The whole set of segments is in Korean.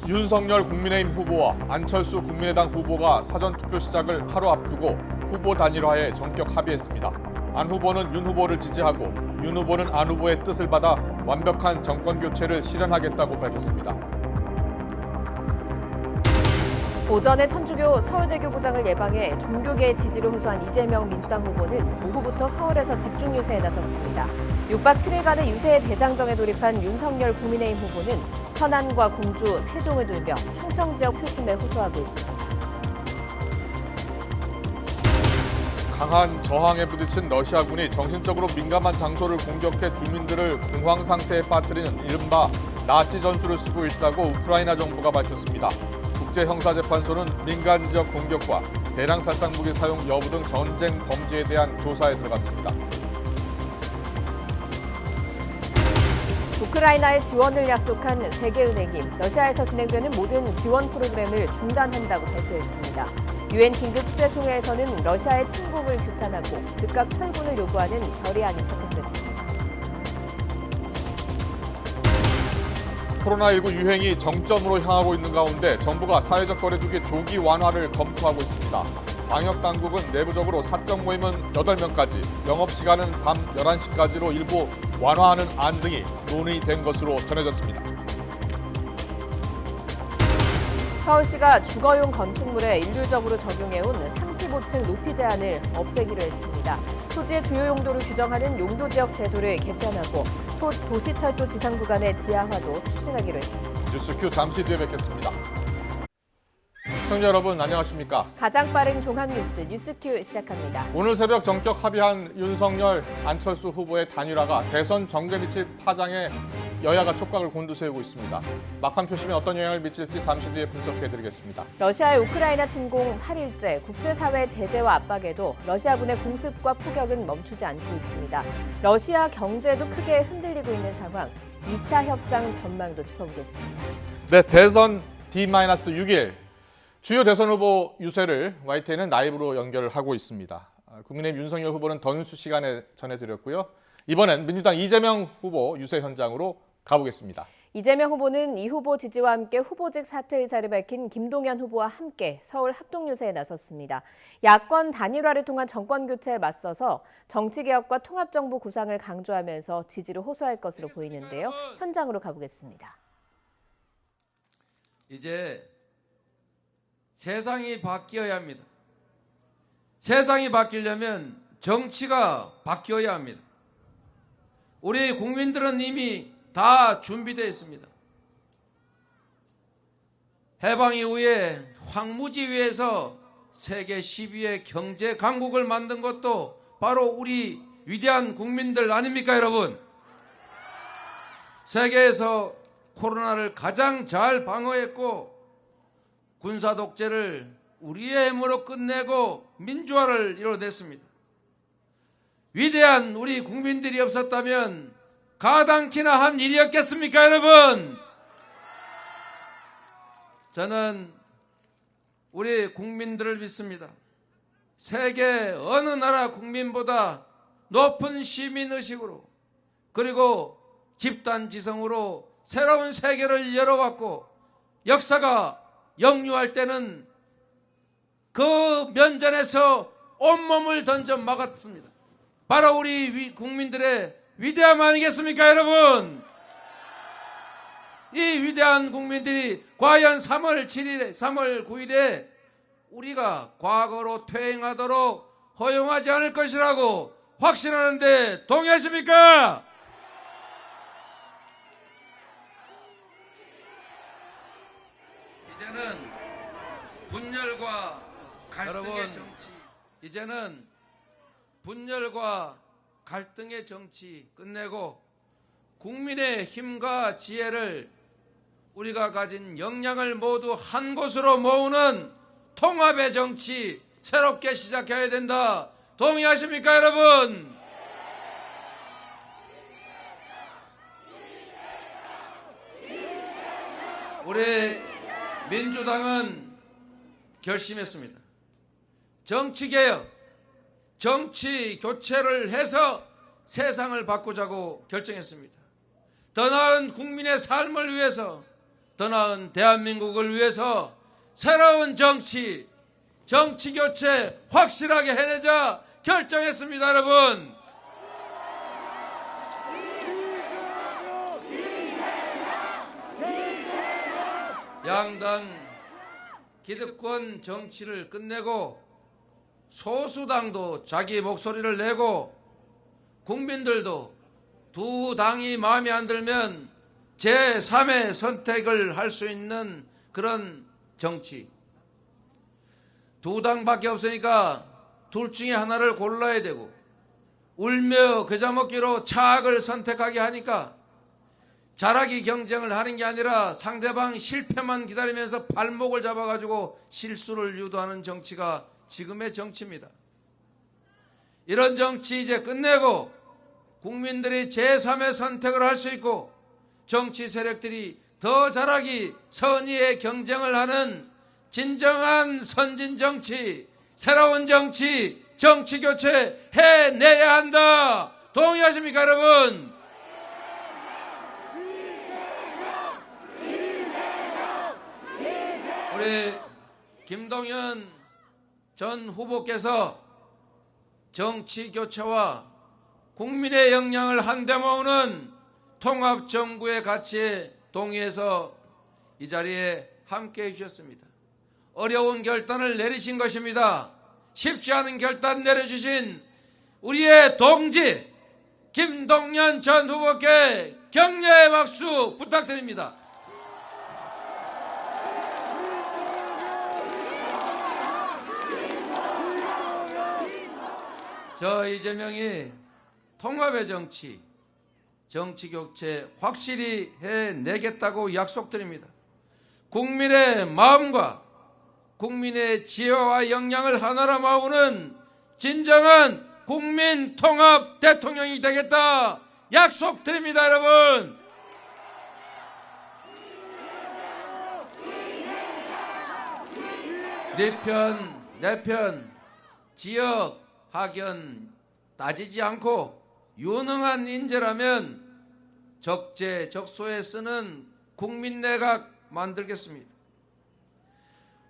윤석열 국민의힘 후보와 안철수 국민의당 후보가 사전투표 시작을 하루 앞두고 후보 단일화에 전격 합의했습니다. 안 후보는 윤 후보를 지지하고 윤 후보는 안 후보의 뜻을 받아 완벽한 정권 교체를 실현하겠다고 밝혔습니다. 오전에 천주교 서울대교 부장을 예방해 종교계의 지지를 호소한 이재명 민주당 후보는 오후부터 서울에서 집중 유세에 나섰습니다. 6박 7일간의 유세의 대장정에 돌입한 윤석열 국민의힘 후보는 천안과 공주, 세종을 돌며 충청 지역 표심에 호소하고 있습니다. 강한 저항에 부딪힌 러시아군이 정신적으로 민감한 장소를 공격해 주민들을 공황 상태에 빠뜨리는 이른바 나치 전술을 쓰고 있다고 우크라이나 정부가 밝혔습니다. 국제형사재판소는 민간 지역 공격과 대량 살상 무기 사용 여부 등 전쟁 범죄에 대한 조사에 들어갔습니다. 우크라이나에 지원을 약속한 세계은행이 러시아에서 진행되는 모든 지원 프로그램을 중단한다고 발표했습니다. 유엔 긴급 특별총회에서는 러시아의 침공을 규탄하고 즉각 철군을 요구하는 결의안이 채택됐습니다. 코로나19 유행이 정점으로 향하고 있는 가운데 정부가 사회적 거리두기 조기 완화를 검토하고 있습니다. 방역당국은 내부적으로 사적 모임은 8명까지, 영업시간은 밤 11시까지로 일부 완화하는 안 등이 논의된 것으로 전해졌습니다. 서울시가 주거용 건축물에 일률적으로 적용해온 35층 높이 제한을 없애기로 했습니다. 토지의 주요 용도를 규정하는 용도지역 제도를 개편하고 도시철도 지상 구간의 지하화도 추진하기로 했습니다. 뉴스큐 잠시 뒤에 뵙겠습니다. 시청자 여러분 안녕하십니까? 가장 빠른 종합뉴스 뉴스큐 시작합니다. 오늘 새벽 전격 합의한 윤석열, 안철수 후보의 단일화가 대선 정계에 미칠 파장에 여야가 촉각을 곤두세우고 있습니다. 막판 표심에 어떤 영향을 미칠지 잠시 뒤에 분석해드리겠습니다. 러시아의 우크라이나 침공 8일째 국제사회 제재와 압박에도 러시아군의 공습과 포격은 멈추지 않고 있습니다. 러시아 경제도 크게 흔들리고 있는 상황, 2차 협상 전망도 짚어보겠습니다. 네, 대선 D-6일. 주요 대선 후보 유세를 YTN은 라이브로 연결을 하고 있습니다. 국민의힘 윤석열 후보는 더 뉴스 시간에 전해드렸고요. 이번엔 민주당 이재명 후보 유세 현장으로 가보겠습니다. 이재명 후보는 이 후보 지지와 함께 후보직 사퇴 의사를 밝힌 김동연 후보와 함께 서울 합동유세에 나섰습니다. 야권 단일화를 통한 정권 교체에 맞서서 정치개혁과 통합정부 구상을 강조하면서 지지를 호소할 것으로 보이는데요. 현장으로 가보겠습니다. 이제 세상이 바뀌어야 합니다. 세상이 바뀌려면 정치가 바뀌어야 합니다. 우리 국민들은 이미 다 준비되어 있습니다. 해방 이후에 황무지 위에서 세계 10위의 경제 강국을 만든 것도 바로 우리 위대한 국민들 아닙니까, 여러분? 세계에서 코로나를 가장 잘 방어했고 군사 독재를 우리의 힘으로 끝내고 민주화를 이뤄냈습니다. 위대한 우리 국민들이 없었다면 가당키나 한 일이었겠습니까, 여러분? 저는 우리 국민들을 믿습니다. 세계 어느 나라 국민보다 높은 시민의식으로 그리고 집단지성으로 새로운 세계를 열어왔고 역사가 역류할 때는 그 면전에서 온몸을 던져 막았습니다. 바로 우리 국민들의 위대함 아니겠습니까, 여러분? 이 위대한 국민들이 과연 3월 7일에, 3월 9일에 우리가 과거로 퇴행하도록 허용하지 않을 것이라고 확신하는데 동의하십니까? 이제는 분열과 갈등의 정치, 이제는 분열과 갈등의 정치 끝내고 국민의 힘과 지혜를 우리가 가진 역량을 모두 한 곳으로 모으는 통합의 정치 새롭게 시작해야 된다. 동의하십니까, 여러분? 우리 민주당은 결심했습니다. 정치개혁, 정치 교체를 해서 세상을 바꾸자고 결정했습니다. 더 나은 국민의 삶을 위해서 더 나은 대한민국을 위해서 새로운 정치 교체 확실하게 해내자 결정했습니다, 여러분. 양당 기득권 정치를 끝내고 소수당도 자기 목소리를 내고 국민들도 두 당이 마음에 안 들면 제3의 선택을 할 수 있는 그런 정치. 두 당밖에 없으니까 둘 중에 하나를 골라야 되고 울며 겨자 먹기로 차악을 선택하게 하니까 잘하기 경쟁을 하는 게 아니라 상대방 실패만 기다리면서 발목을 잡아가지고 실수를 유도하는 정치가 지금의 정치입니다. 이런 정치 이제 끝내고 국민들이 제3의 선택을 할 수 있고 정치 세력들이 더 잘하기 선의의 경쟁을 하는 진정한 선진 정치, 새로운 정치, 정치 교체 해내야 한다. 동의하십니까, 여러분? 우리 김동연 전 후보께서 정치 교체와 국민의 역량을 한데 모으는 통합정부의 가치에 동의해서 이 자리에 함께해 주셨습니다. 어려운 결단을 내리신 것입니다. 쉽지 않은 결단 내려주신 우리의 동지 김동연 전 후보께 격려의 박수 부탁드립니다. 저 이재명이 통합의 정치, 정치 교체 확실히 해내겠다고 약속드립니다. 국민의 마음과 국민의 지혜와 역량을 하나로 모으는 진정한 국민 통합 대통령이 되겠다 약속드립니다, 여러분. 내 편, 지역, 학연 따지지 않고 유능한 인재라면 적재적소에 쓰는 국민내각 만들겠습니다.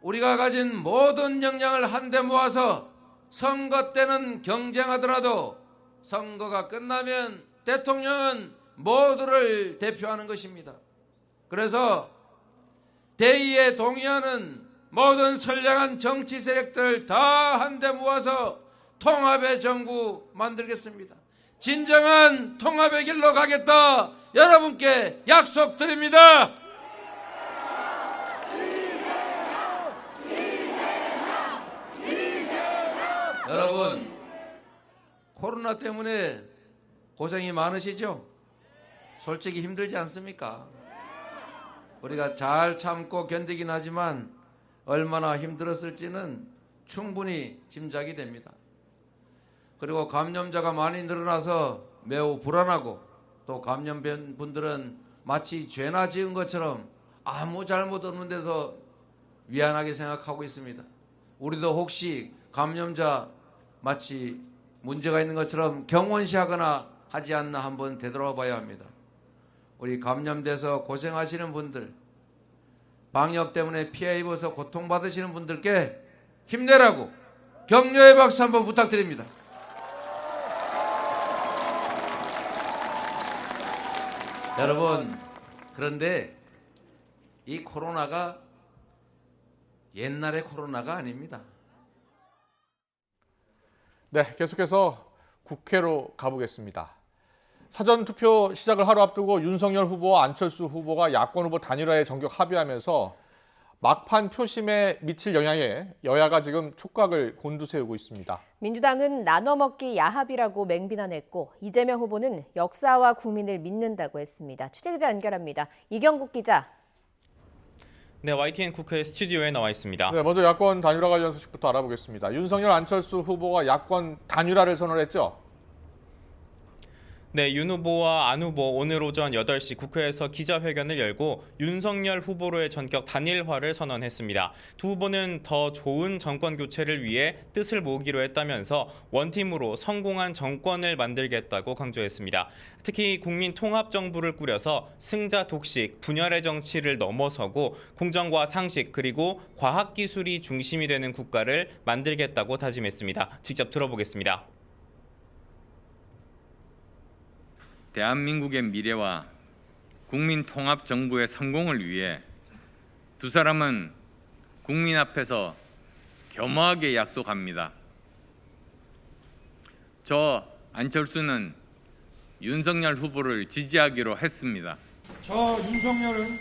우리가 가진 모든 역량을 한데 모아서 선거 때는 경쟁하더라도 선거가 끝나면 대통령은 모두를 대표하는 것입니다. 그래서 대의에 동의하는 모든 선량한 정치 세력들 다 한데 모아서 통합의 정부 만들겠습니다. 진정한 통합의 길로 가겠다. 여러분께 약속드립니다. 여러분, 코로나 때문에 고생이 많으시죠? 솔직히 힘들지 않습니까? 우리가 잘 참고 견디긴 하지만 얼마나 힘들었을지는 충분히 짐작이 됩니다. 그리고 감염자가 많이 늘어나서 매우 불안하고 또 감염된 분들은 마치 죄나 지은 것처럼 아무 잘못 없는 데서 미안하게 생각하고 있습니다. 우리도 혹시 감염자 마치 문제가 있는 것처럼 경원시하거나 하지 않나 한번 되돌아봐야 합니다. 우리 감염돼서 고생하시는 분들, 방역 때문에 피해 입어서 고통받으시는 분들께 힘내라고 격려의 박수 한번 부탁드립니다. 여러분, 그런데 이 코로나가 옛날의 코로나가 아닙니다. 네, 계속해서 국회로 가보겠습니다. 사전투표 시작을 하루 앞두고 윤석열 후보와 안철수 후보가 야권 후보 단일화에 전격 합의하면서 막판 표심에 미칠 영향에 여야가 지금 촉각을 곤두세우고 있습니다. 민주당은 나눠먹기 야합이라고 맹비난했고 이재명 후보는 역사와 국민을 믿는다고 했습니다. 취재기자 연결합니다. 이경국 기자. 네, YTN 국회 스튜디오에 나와 있습니다. 네, 먼저 야권 단일화 관련 소식부터 알아보겠습니다. 윤석열, 안철수 후보가 야권 단일화를 선언했죠? 네, 윤 후보와 안 후보 오늘 오전 8시 국회에서 기자회견을 열고 윤석열 후보로의 전격 단일화를 선언했습니다. 두 후보는 더 좋은 정권 교체를 위해 뜻을 모으기로 했다면서 원팀으로 성공한 정권을 만들겠다고 강조했습니다. 특히 국민 통합 정부를 꾸려서 승자 독식, 분열의 정치를 넘어서고 공정과 상식 그리고 과학 기술이 중심이 되는 국가를 만들겠다고 다짐했습니다. 직접 들어보겠습니다. 대한민국의 미래와 국민 통합 정부의 성공을 위해 두 사람은 국민 앞에서 겸허하게 약속합니다. 저 안철수는 윤석열 후보를 지지하기로 했습니다. 저 윤석열은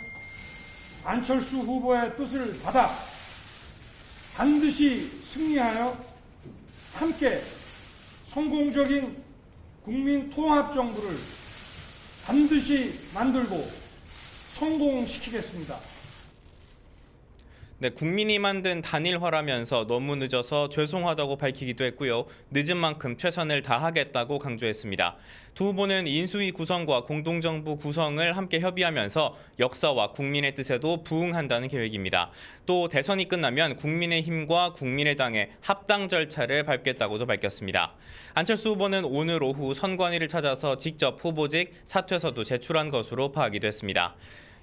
안철수 후보의 뜻을 받아 반드시 승리하여 함께 성공적인 국민 통합 정부를 반드시 만들고 성공시키겠습니다. 네, 국민이 만든 단일화라면서 너무 늦어서 죄송하다고 밝히기도 했고요. 늦은 만큼 최선을 다하겠다고 강조했습니다. 두 후보는 인수위 구성과 공동정부 구성을 함께 협의하면서 역사와 국민의 뜻에도 부응한다는 계획입니다. 또 대선이 끝나면 국민의힘과 국민의당의 합당 절차를 밟겠다고도 밝혔습니다. 안철수 후보는 오늘 오후 선관위를 찾아서 직접 후보직 사퇴서도 제출한 것으로 파악이 됐습니다.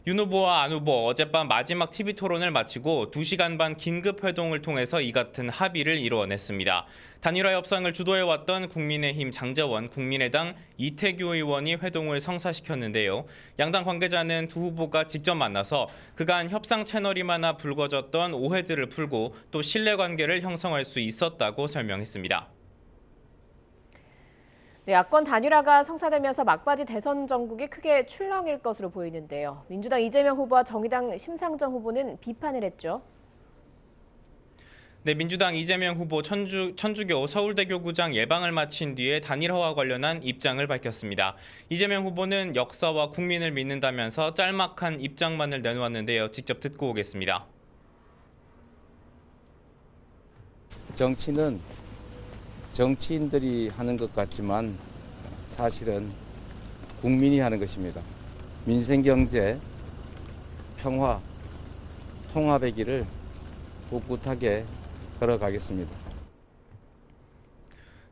윤 후보와 안 후보 어젯밤 마지막 TV 토론을 마치고 2시간 반 긴급 회동을 통해서 이 같은 합의를 이루어냈습니다. 단일화 협상을 주도해왔던 국민의힘 장제원, 국민의당 이태규 의원이 회동을 성사시켰는데요. 양당 관계자는 두 후보가 직접 만나서 그간 협상 채널이 많아 불거졌던 오해들을 풀고 또 신뢰관계를 형성할 수 있었다고 설명했습니다. 네, 야권 단일화가 성사되면서 막바지 대선 전국이 크게 출렁일 것으로 보이는데요. 민주당 이재명 후보와 정의당 심상정 후보는 비판을 했죠. 네, 민주당 이재명 후보 천주교 서울대교구장 예방을 마친 뒤에 단일화와 관련한 입장을 밝혔습니다. 이재명 후보는 역사와 국민을 믿는다면서 짤막한 입장만을 내놓았는데요. 직접 듣고 오겠습니다. 정치는 정치인들이 하는 것 같지만 사실은 국민이 하는 것입니다. 민생, 경제, 평화, 통합의 길을 꿋꿋하게 걸어가겠습니다.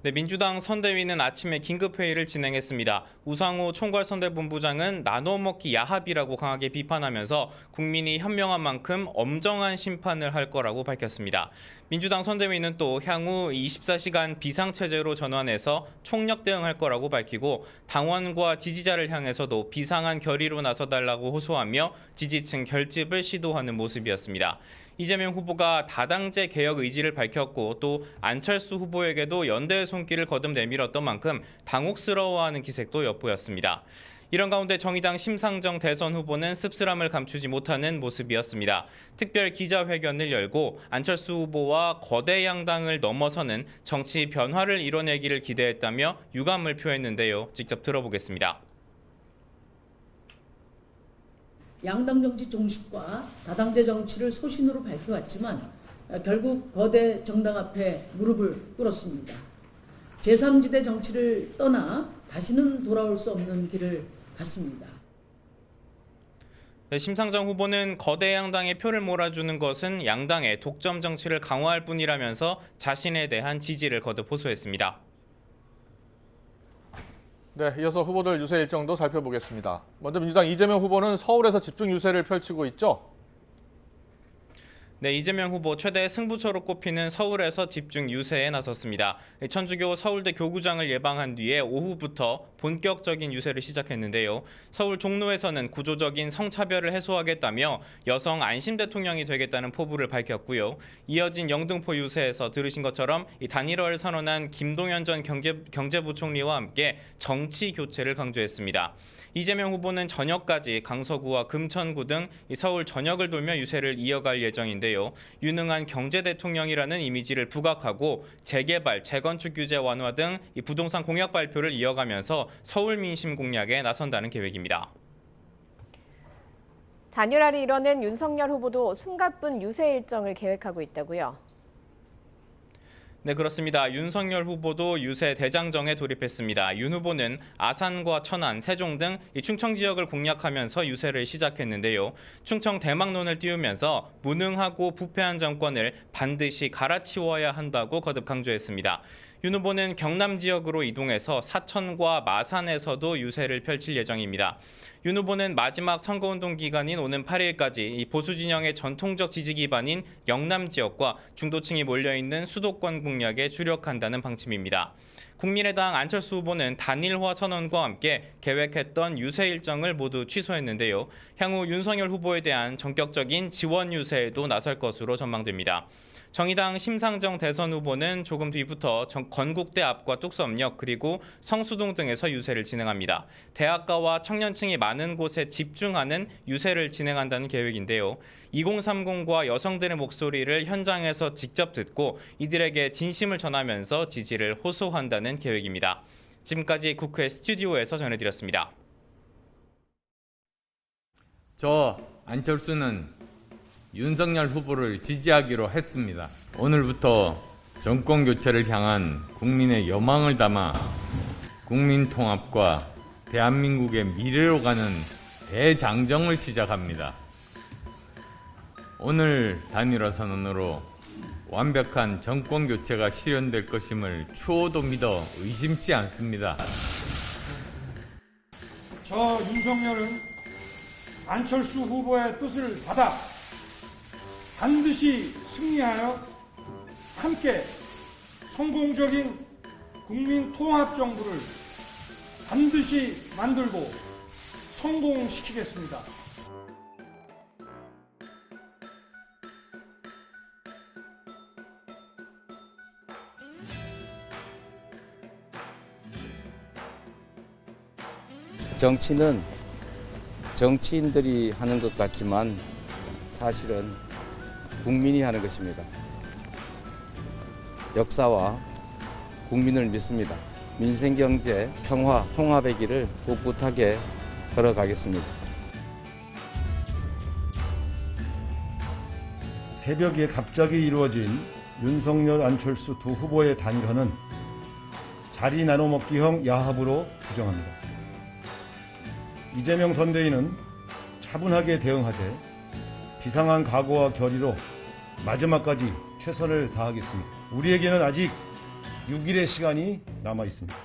네, 민주당 선대위는 아침에 긴급회의를 진행했습니다. 우상호 총괄선대본부장은 나눠먹기 야합이라고 강하게 비판하면서 국민이 현명한 만큼 엄정한 심판을 할 거라고 밝혔습니다. 민주당 선대위는 또 향후 24시간 비상체제로 전환해서 총력 대응할 거라고 밝히고 당원과 지지자를 향해서도 비상한 결의로 나서달라고 호소하며 지지층 결집을 시도하는 모습이었습니다. 이재명 후보가 다당제 개혁 의지를 밝혔고 또 안철수 후보에게도 연대의 손길을 거듭 내밀었던 만큼 당혹스러워하는 기색도 엿보였습니다. 이런 가운데 정의당 심상정 대선 후보는 씁쓸함을 감추지 못하는 모습이었습니다. 특별 기자회견을 열고 안철수 후보와 거대 양당을 넘어서는 정치 변화를 이뤄내기를 기대했다며 유감을 표했는데요. 직접 들어보겠습니다. 양당 정치 종식과 다당제 정치를 소신으로 밝혀왔지만 결국 거대 정당 앞에 무릎을 꿇었습니다. 제3지대 정치를 떠나 다시는 돌아올 수 없는 길을 갔습니다. 네, 심상정 후보는 거대 양당의 표를 몰아주는 것은 양당의 독점 정치를 강화할 뿐이라면서 자신에 대한 지지를 거듭 호소했습니다. 네, 이어서 후보들 유세 일정도 살펴보겠습니다. 먼저 민주당 이재명 후보는 서울에서 집중 유세를 펼치고 있죠. 네, 이재명 후보 최대 승부처로 꼽히는 서울에서 집중 유세에 나섰습니다. 천주교 서울대 교구장을 예방한 뒤에 오후부터 본격적인 유세를 시작했는데요. 서울 종로에서는 구조적인 성차별을 해소하겠다며 여성 안심 대통령이 되겠다는 포부를 밝혔고요. 이어진 영등포 유세에서 들으신 것처럼 이 단일화를 선언한 김동연 전 경제부총리와 함께 정치 교체를 강조했습니다. 이재명 후보는 저녁까지 강서구와 금천구 등 서울 전역을 돌며 유세를 이어갈 예정인데요. 유능한 경제 대통령이라는 이미지를 부각하고 재개발, 재건축 규제 완화 등 부동산 공약 발표를 이어가면서 서울 민심 공략에 나선다는 계획입니다. 단일화를 이뤄낸 윤석열 후보도 숨가쁜 유세 일정을 계획하고 있다고요. 네, 그렇습니다. 윤석열 후보도 유세 대장정에 돌입했습니다. 윤 후보는 아산과 천안, 세종 등 이 충청 지역을 공략하면서 유세를 시작했는데요. 충청 대망론을 띄우면서 무능하고 부패한 정권을 반드시 갈아치워야 한다고 거듭 강조했습니다. 윤 후보는 경남 지역으로 이동해서 사천과 마산에서도 유세를 펼칠 예정입니다. 윤 후보는 마지막 선거운동 기간인 오는 8일까지 이 보수 진영의 전통적 지지 기반인 영남 지역과 중도층이 몰려있는 수도권 공략에 주력한다는 방침입니다. 국민의당 안철수 후보는 단일화 선언과 함께 계획했던 유세 일정을 모두 취소했는데요. 향후 윤석열 후보에 대한 전격적인 지원 유세에도 나설 것으로 전망됩니다. 정의당 심상정 대선 후보는 조금 뒤부터 건국대 앞과 뚝섬역 그리고 성수동 등에서 유세를 진행합니다. 대학가와 청년층이 많은 곳에 집중하는 유세를 진행한다는 계획인데요. 2030과 여성들의 목소리를 현장에서 직접 듣고 이들에게 진심을 전하면서 지지를 호소한다는 계획입니다. 지금까지 국회 스튜디오에서 전해드렸습니다. 저 안철수는 윤석열 후보를 지지하기로 했습니다. 오늘부터 정권 교체를 향한 국민의 여망을 담아 국민 통합과 대한민국의 미래로 가는 대장정을 시작합니다. 오늘 단일화 선언으로 완벽한 정권 교체가 실현될 것임을 추호도 믿어 의심치 않습니다. 저 윤석열은 안철수 후보의 뜻을 받아 반드시 승리하여 함께 성공적인 국민 통합 정부를 반드시 만들고 성공시키겠습니다. 정치는 정치인들이 하는 것 같지만 사실은 국민이 하는 것입니다. 역사와 국민을 믿습니다. 민생, 경제, 평화, 통합의 길을 꿋꿋하게 걸어가겠습니다. 새벽에 갑자기 이루어진 윤석열, 안철수 두 후보의 단일화는 자리 나눠먹기형 야합으로 부정합니다. 이재명 선대위는 차분하게 대응하되 비상한 각오와 결의로 마지막까지 최선을 다하겠습니다. 우리에게는 아직 6일의 시간이 남아 있습니다.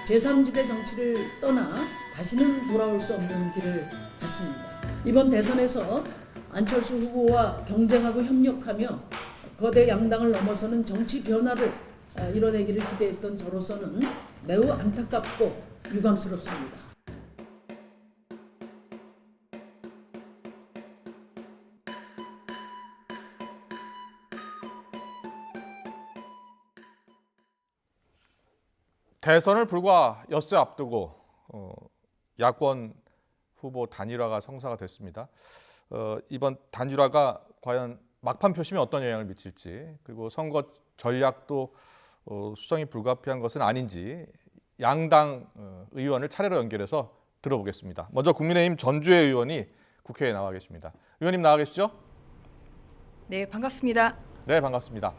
제3지대 정치를 떠나 다시는 돌아올 수 없는 길을 갔습니다. 이번 대선에서 안철수 후보와 경쟁하고 협력하며 거대 양당을 넘어서는 정치 변화를 이뤄내기를 기대했던 저로서는 매우 안타깝고 유감스럽습니다. 대선을 불과 엿새 앞두고 야권 후보 단일화가 성사가 됐습니다. 이번 단일화가 과연 막판 표심에 어떤 영향을 미칠지, 그리고 선거 전략도 수정이 불가피한 것은 아닌지 양당 의원을 차례로 연결해서 들어보겠습니다. 먼저 국민의힘 전주혜 의원이 국회에 나와 계십니다. 의원님 나와 계시죠? 네, 반갑습니다. 네, 반갑습니다.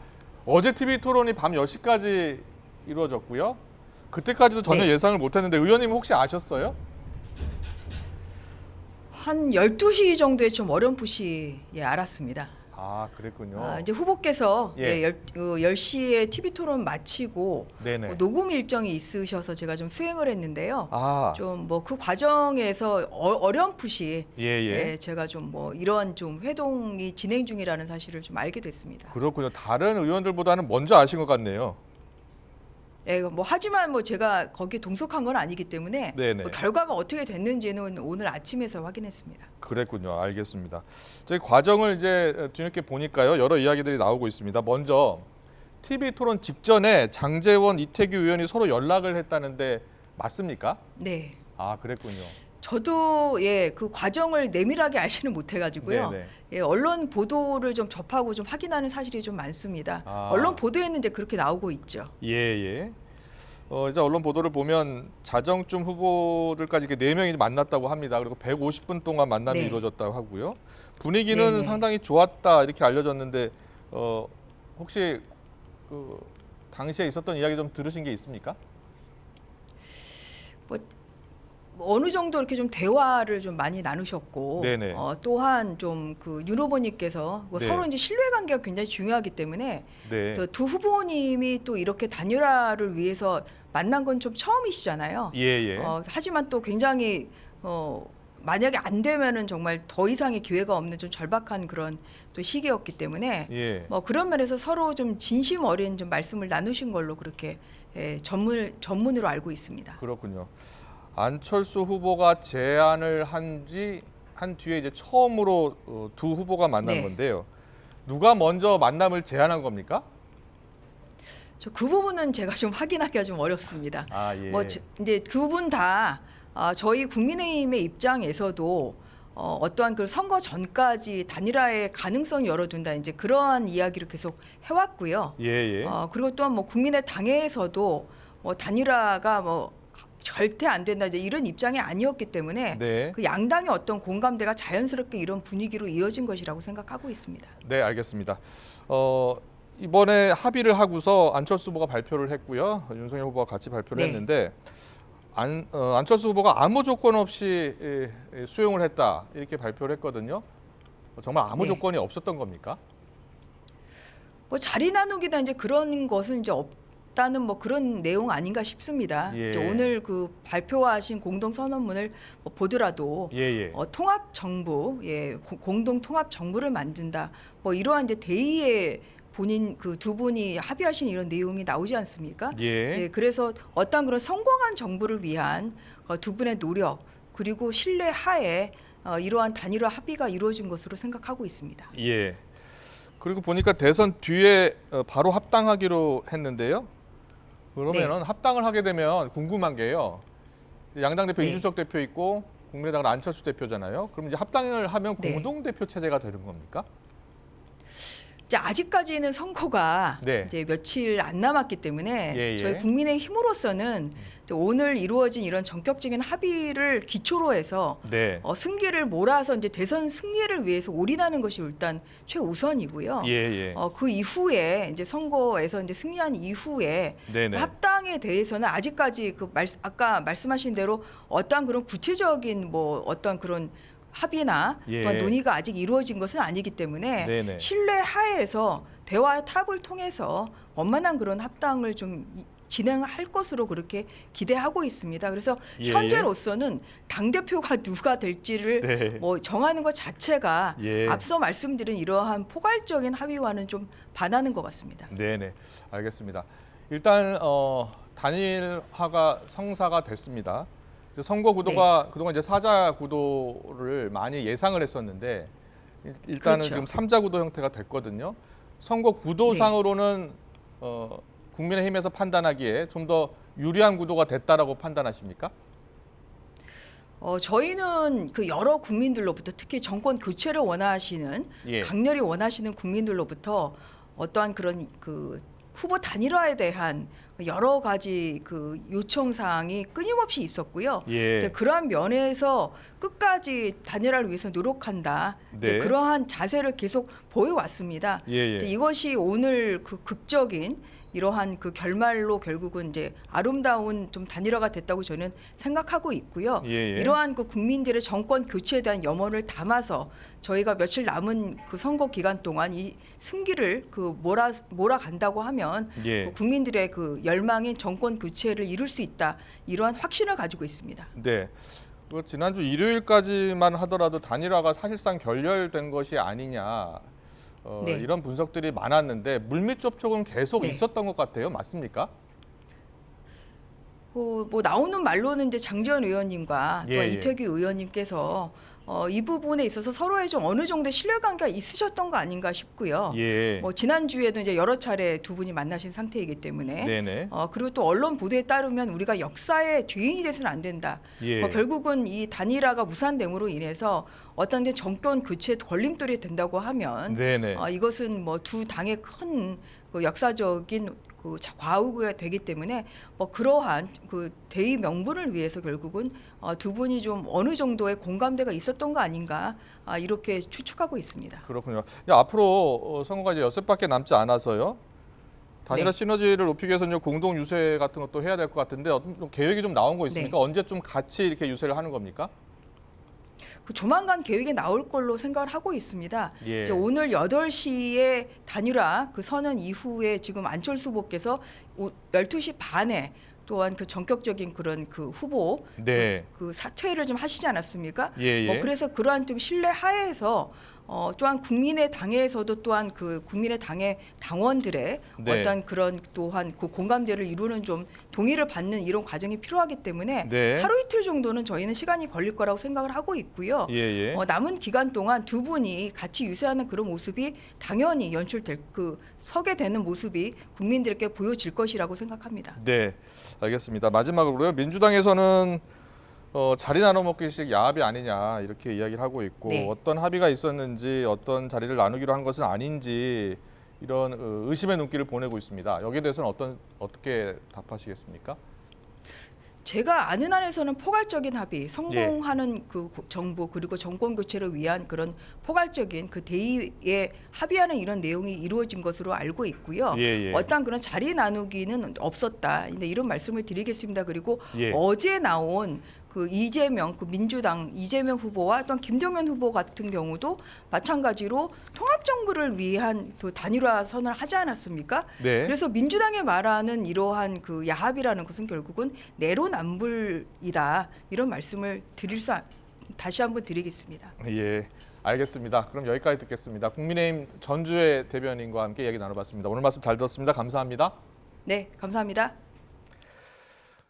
어제 TV 토론이 밤 10시까지 이루어졌고요. 그때까지도 전혀 네. 예상을 못했는데 의원님 혹시 아셨어요? 한 12시 정도에 좀 어렴풋이 알았습니다. 아, 그랬군요. 이제 후보께서 예. 10시에 TV 토론 마치고 네네. 녹음 일정이 있으셔서 제가 좀 수행을 했는데요. 아, 좀 뭐 그 과정에서 어렴풋이 예. 제가 좀 뭐 이런 좀 회동이 진행 중이라는 사실을 좀 알게 됐습니다. 그렇군요. 다른 의원들보다는 먼저 아신 것 같네요. 예, 뭐 하지만 뭐 제가 거기에 동석한 건 아니기 때문에 네네. 뭐 결과가 어떻게 됐는지는 오늘 아침에서 확인했습니다. 그랬군요. 알겠습니다. 저희 과정을 이제 뒤늦게 보니까요. 여러 이야기들이 나오고 있습니다. 먼저 TV 토론 직전에 장제원, 이태규 의원이 서로 연락을 했다는데 맞습니까? 네. 아, 그랬군요. 저도 그 과정을 내밀하게 알지는 못해가지고요. 네네. 언론 보도를 좀 접하고 좀 확인하는 사실이 좀 많습니다. 아. 언론 보도에는 이제 그렇게 나오고 있죠. 예. 이제 언론 보도를 보면 자정쯤 후보들까지 이렇게 4명이 만났다고 합니다. 그리고 150분 동안 만남이 네. 이루어졌다고 하고요. 분위기는 네네. 상당히 좋았다 이렇게 알려졌는데 혹시 그 당시에 있었던 이야기 좀 들으신 게 있습니까? 뭐 어느 정도 이렇게 좀 대화를 좀 많이 나누셨고, 네네. 또한 좀 그 윤 후보님께서 네. 서로 이제 신뢰 관계가 굉장히 중요하기 때문에 네. 또 두 후보님이 또 이렇게 단일화를 위해서 만난 건 좀 처음이시잖아요. 예. 하지만 또 굉장히 만약에 안 되면은 정말 더 이상의 기회가 없는 좀 절박한 그런 또 시기였기 때문에 예. 뭐 그런 면에서 서로 좀 진심 어린 좀 말씀을 나누신 걸로 그렇게 전문으로 알고 있습니다. 그렇군요. 안철수 후보가 제안을 한 뒤에 이제 처음으로 두 후보가 만난 네. 건데요. 누가 먼저 만남을 제안한 겁니까? 그 부분은 제가 좀 하기가 좀 어렵습니다. 아, 예. 이제 두 분 다 저희 국민의힘의 입장에서도 어떠한 그 선거 전까지 단일화의 가능성을 열어둔다 이제 그러한 이야기를 계속 해왔고요. 예. 그리고 또한 뭐 국민의당에서도 뭐 단일화가 뭐 절대 안 된다 이제 이런 입장이 아니었기 때문에 네. 그 양당의 어떤 공감대가 자연스럽게 이런 분위기로 이어진 것이라고 생각하고 있습니다. 네, 알겠습니다. 이번에 합의를 하고서 안철수 후보가 발표를 했고요. 윤석열 후보가 같이 발표를 네. 했는데 안철수 후보가 아무 조건 없이 수용을 했다 이렇게 발표를 했거든요. 정말 아무 네. 조건이 없었던 겁니까? 뭐 자리 나누기나 이제 그런 것은 이제 없다는 뭐 그런 내용 아닌가 싶습니다. 예. 이제 오늘 그 발표하신 공동 선언문을 뭐 보더라도 예. 통합 정부, 공동 통합 정부를 만든다. 뭐 이러한 이제 대의의 본인 그 두 분이 합의하신 이런 내용이 나오지 않습니까? 예. 그래서 어떤 그런 성공한 정부를 위한 두 분의 노력 그리고 신뢰 하에 이러한 단일화 합의가 이루어진 것으로 생각하고 있습니다. 예. 그리고 보니까 대선 뒤에 바로 합당하기로 했는데요. 그러면은 합당을 하게 되면 궁금한 게요. 양당 대표 네. 이준석 대표 있고 국민의당은 안철수 대표잖아요. 그럼 이제 합당을 하면 네. 공동 대표 체제가 되는 겁니까? 이제 아직까지는 선거가 네. 이제 며칠 안 남았기 때문에 예. 저희 국민의힘으로서는 오늘 이루어진 이런 전격적인 합의를 기초로 해서 네. 승기를 몰아서 이제 대선 승리를 위해서 올인하는 것이 일단 최우선이고요. 예. 그 이후에 이제 선거에서 이제 승리한 이후에 네네. 합당에 대해서는 아직까지 아까 말씀하신 대로 어떠한 그런 구체적인 뭐 어떤 그런 합의나 예. 또한 논의가 아직 이루어진 것은 아니기 때문에 네네. 신뢰 하에서 대화의 탑을 통해서 원만한 그런 합당을 좀 진행할 것으로 그렇게 기대하고 있습니다. 그래서 예. 현재로서는 당 대표가 누가 될지를 네. 뭐 정하는 것 자체가 예. 앞서 말씀드린 이러한 포괄적인 합의와는 좀 반하는 것 같습니다. 네네. 알겠습니다. 일단 단일화가 성사가 됐습니다. 선거 구도가 네. 그동안 이제 4자 구도를 많이 예상을 했었는데 일단은 그렇죠. 지금 3자 구도 형태가 됐거든요. 선거 구도상으로는 국민의힘에서 판단하기에 좀 더 유리한 구도가 됐다라고 판단하십니까? 저희는 그 여러 국민들로부터 특히 정권 교체를 원하시는 예. 강렬히 원하시는 국민들로부터 어떠한 그런 그 후보 단일화에 대한 여러 가지 그 요청 사항이 끊임없이 있었고요. 예. 이제 그러한 면에서 끝까지 단일화를 위해서 노력한다. 이제 네. 그러한 자세를 계속 보여왔습니다. 예. 이제 이것이 오늘 그 극적인 이러한 그 결말로 결국은 이제 아름다운 좀 단일화가 됐다고 저는 생각하고 있고요. 예. 이러한 그 국민들의 정권 교체에 대한 염원을 담아서 저희가 며칠 남은 그 선거 기간 동안 이 승기를 그 몰아간다고 하면 예. 그 국민들의 그 열망인 정권 교체를 이룰 수 있다. 이러한 확신을 가지고 있습니다. 네. 지난주 일요일까지만 하더라도 단일화가 사실상 결렬된 것이 아니냐. 네. 이런 분석들이 많았는데 물밑 접촉은 계속 네. 있었던 것 같아요. 맞습니까? 뭐 나오는 말로는 이제 장지원 의원님과 또 예. 이태규 의원님께서 이 부분에 있어서 서로의 좀 어느 정도의 신뢰관계가 있으셨던 거 아닌가 싶고요. 예. 뭐 지난주에도 이제 여러 차례 두 분이 만나신 상태이기 때문에 네네. 그리고 또 언론 보도에 따르면 우리가 역사의 죄인이 돼서는 안 된다. 예. 결국은 이 단일화가 무산됨으로 인해서 어떤 게 정권 교체에 걸림돌이 된다고 하면 네네. 이것은 뭐 두 당의 큰 그 역사적인 그 과오가 되기 때문에 뭐 그러한 그 대의 명분을 위해서 결국은 두 분이 좀 어느 정도의 공감대가 있었던 거 아닌가 이렇게 추측하고 있습니다. 그렇군요. 앞으로 선거가 이제 6밖에 남지 않아서요. 단일화 네. 시너지를 높이기 위해서는 공동 유세 같은 것도 해야 될 것 같은데 어떤 계획이 좀 나온 거 있습니까? 네. 언제 좀 같이 이렇게 유세를 하는 겁니까? 그 조만간 계획이 나올 걸로 생각을 하고 있습니다. 예. 이제 오늘 8시에 단일화 그 선언 이후에 지금 안철수 후보께서 12시 반에 또한 그 전격적인 그런 그 후보 네. 그 사퇴를 좀 하시지 않았습니까? 예. 그래서 그러한 좀 신뢰 하에서 또한 국민의 당에서도 또한 그 국민의 당의 당원들의 네. 어떤 그런 또한 그 공감대를 이루는 좀 동의를 받는 이런 과정이 필요하기 때문에 네. 하루 이틀 정도는 저희는 시간이 걸릴 거라고 생각을 하고 있고요. 예. 남은 기간 동안 두 분이 같이 유세하는 그런 모습이 당연히 연출될 서게 되는 모습이 국민들께 보여질 것이라고 생각합니다. 네. 알겠습니다. 마지막으로요. 민주당에서는 자리 나눠 먹기식 야합이 아니냐 이렇게 이야기를 하고 있고 네. 어떤 합의가 있었는지 어떤 자리를 나누기로 한 것은 아닌지 이런 의심의 눈길을 보내고 있습니다. 여기에 대해서는 어떻게 답하시겠습니까? 제가 아는 한에서는 포괄적인 합의, 성공하는 그 정부 그리고 정권 교체를 위한 그런 포괄적인 그 대의에 합의하는 이런 내용이 이루어진 것으로 알고 있고요. 예. 어떤 그런 자리 나누기는 없었다. 근데 이런 말씀을 드리겠습니다. 그리고 예. 어제 나온 그 이재명 그 민주당 이재명 후보와 또한 김동연 후보 같은 경우도 마찬가지로 통합 정부를 위한 또 단일화 선언을 하지 않았습니까? 네. 그래서 민주당이 말하는 이러한 그 야합이라는 것은 결국은 내로남불이다 이런 말씀을 다시 한번 드리겠습니다. 예. 알겠습니다. 그럼 여기까지 듣겠습니다. 국민의힘 전주혜 대변인과 함께 이야기 나눠봤습니다. 오늘 말씀 잘 들었습니다. 감사합니다. 네, 감사합니다.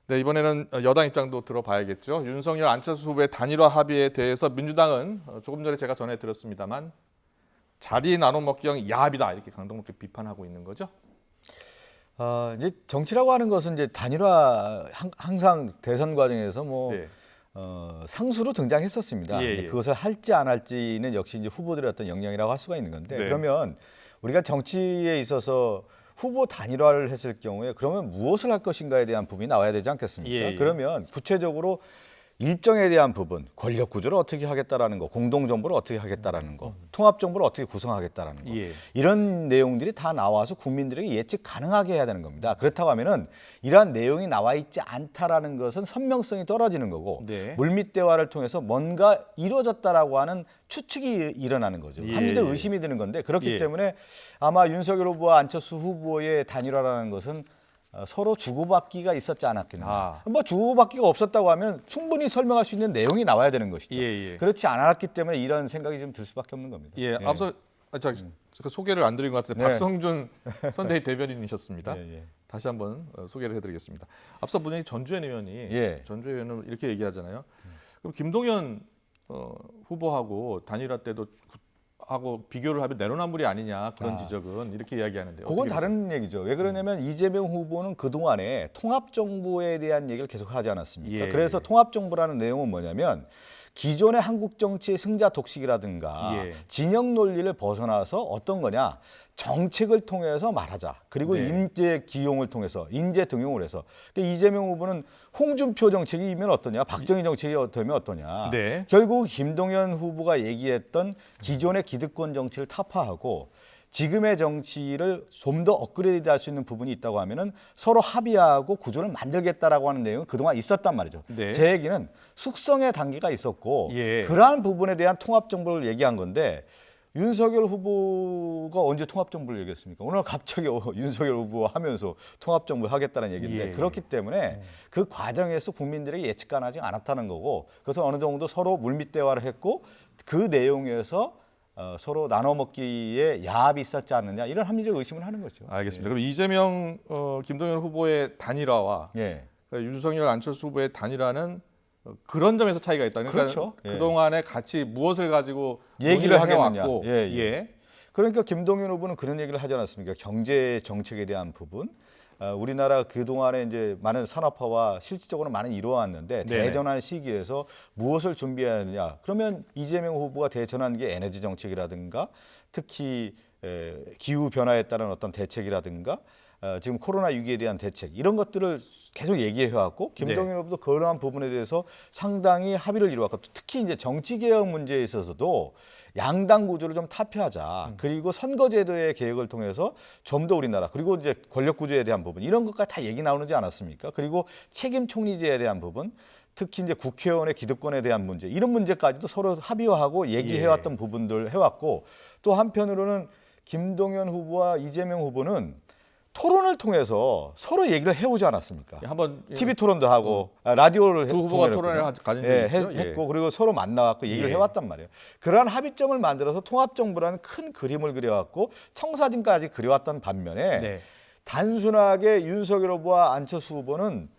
네, 이번에는 여당 입장도 들어봐야겠죠. 윤석열, 안철수 후보의 단일화 합의에 대해서 민주당은 조금 전에 제가 전해드렸습니다만 자리 나눠먹기형 야합이다 이렇게 강도 높게 비판하고 있는 거죠. 이제 정치라고 하는 것은 이제 단일화 항상 대선 과정에서 네. 상수로 등장했었습니다. 예. 그것을 할지 안 할지는 역시 이제 후보들의 어떤 역량이라고 할 수가 있는 건데 네. 그러면 우리가 정치에 있어서 후보 단일화를 했을 경우에 그러면 무엇을 할 것인가에 대한 부분이 나와야 되지 않겠습니까? 예. 그러면 구체적으로 일정에 대한 부분, 권력 구조를 어떻게 하겠다라는 거, 공동 정부를 어떻게 하겠다라는 거, 통합 정부를 어떻게 구성하겠다라는 거. 예. 이런 내용들이 다 나와서 국민들에게 예측 가능하게 해야 되는 겁니다. 그렇다고 하면은 이러한 내용이 나와 있지 않다라는 것은 선명성이 떨어지는 거고 네. 물밑 대화를 통해서 뭔가 이루어졌다라고 하는 추측이 일어나는 거죠. 예. 합리적 의심이 드는 건데 그렇기 예. 때문에 아마 윤석열 후보와 안철수 후보의 단일화라는 것은 서로 주고받기가 있었지 않았겠나. 뭐 주고받기가 없었다고 하면 충분히 설명할 수 있는 내용이 나와야 되는 것이죠. 예. 그렇지 않았기 때문에 이런 생각이 좀 들 수밖에 없는 겁니다. 예. 앞서 제가 소개를 안 드린 것 같은데 네. 박성준 선대위 대변인이셨습니다. 예. 다시 한번 소개를 해드리겠습니다. 앞서 분명히 전주현 의원이 예. 전주현 의원은 이렇게 얘기하잖아요. 그럼 김동연 후보하고 단일화 때도 하고 비교를 하면 내로남불이 아니냐 그런 지적은 이렇게 이야기하는데요. 그건 다른 얘기죠. 왜 그러냐면 이재명 후보는 그동안에 통합정부에 대한 얘기를 계속 하지 않았습니까? 예. 그래서 통합정부라는 내용은 뭐냐면 기존의 한국 정치의 승자 독식이라든가 예. 진영 논리를 벗어나서 어떤 거냐 정책을 통해서 말하자. 그리고 네. 인재 기용을 통해서 인재 등용을 해서 그러니까 이재명 후보는 홍준표 정책이면 어떠냐 박정희 정책이 되면 어떠냐. 네. 결국 김동연 후보가 얘기했던 기존의 기득권 정치를 타파하고 지금의 정치를 좀 더 업그레이드할 수 있는 부분이 있다고 하면은 서로 합의하고 구조를 만들겠다라고 하는 내용은 그동안 있었단 말이죠. 네. 제 얘기는 숙성의 단계가 있었고 예. 그러한 부분에 대한 통합 정부를 얘기한 건데 윤석열 후보가 언제 통합 정부를 얘기했습니까? 오늘 갑자기 윤석열 후보 하면서 통합 정부 하겠다는 얘기인데 예. 그렇기 때문에 그 과정에서 국민들에게 예측 가능하지 않았다는 거고 그래서 어느 정도 서로 물밑 대화를 했고 그 내용에서 서로 나눠 먹기에 야합이 있었지 않느냐 이런 합리적 의심을 하는 거죠. 알겠습니다. 그럼 이재명, 김동연 후보의 단일화와 예. 그러니까 윤석열, 안철수 후보의 단일화는 그런 점에서 차이가 있다. 그러니까 그렇죠. 예. 그동안에 같이 무엇을 가지고 얘기를 하겠느냐. 해왔고, 예, 예. 그러니까 김동연 후보는 그런 얘기를 하지 않았습니까? 경제 정책에 대한 부분. 우리나라 그동안에 이제 많은 산업화와 실질적으로 많은 이루어왔는데 네네. 대전환 시기에서 무엇을 준비하느냐. 그러면 이재명 후보가 대전한 게 에너지 정책이라든가 특히 기후 변화에 따른 어떤 대책이라든가 지금 코로나 위기에 대한 대책 이런 것들을 계속 얘기해 왔고 김동연 후보도 그러한 부분에 대해서 상당히 합의를 이루었고 특히 이제 정치 개혁 문제에 있어서도 양당 구조를 좀 타파하자. 그리고 선거제도의 개혁을 통해서 좀 더 우리나라 그리고 이제 권력 구조에 대한 부분 이런 것까지 다 얘기 나오지 않았습니까? 그리고 책임 총리제에 대한 부분, 특히 이제 국회의원의 기득권에 대한 문제 이런 문제까지도 서로 합의화하고 얘기해왔던 부분들 해왔고 또 한편으로는 김동연 후보와 이재명 후보는 토론을 통해서 서로 얘기를 해오지 않았습니까? 한번 TV 토론도 하고 라디오를 두 후보가 토론을 가진 적이 있죠. 했고 그리고 서로 만나갖고 얘기를 해왔단 말이에요. 그러한 합의점을 만들어서 통합정부라는 큰 그림을 그려왔고 청사진까지 그려왔던 반면에 단순하게 윤석열 후보와 안철수 후보는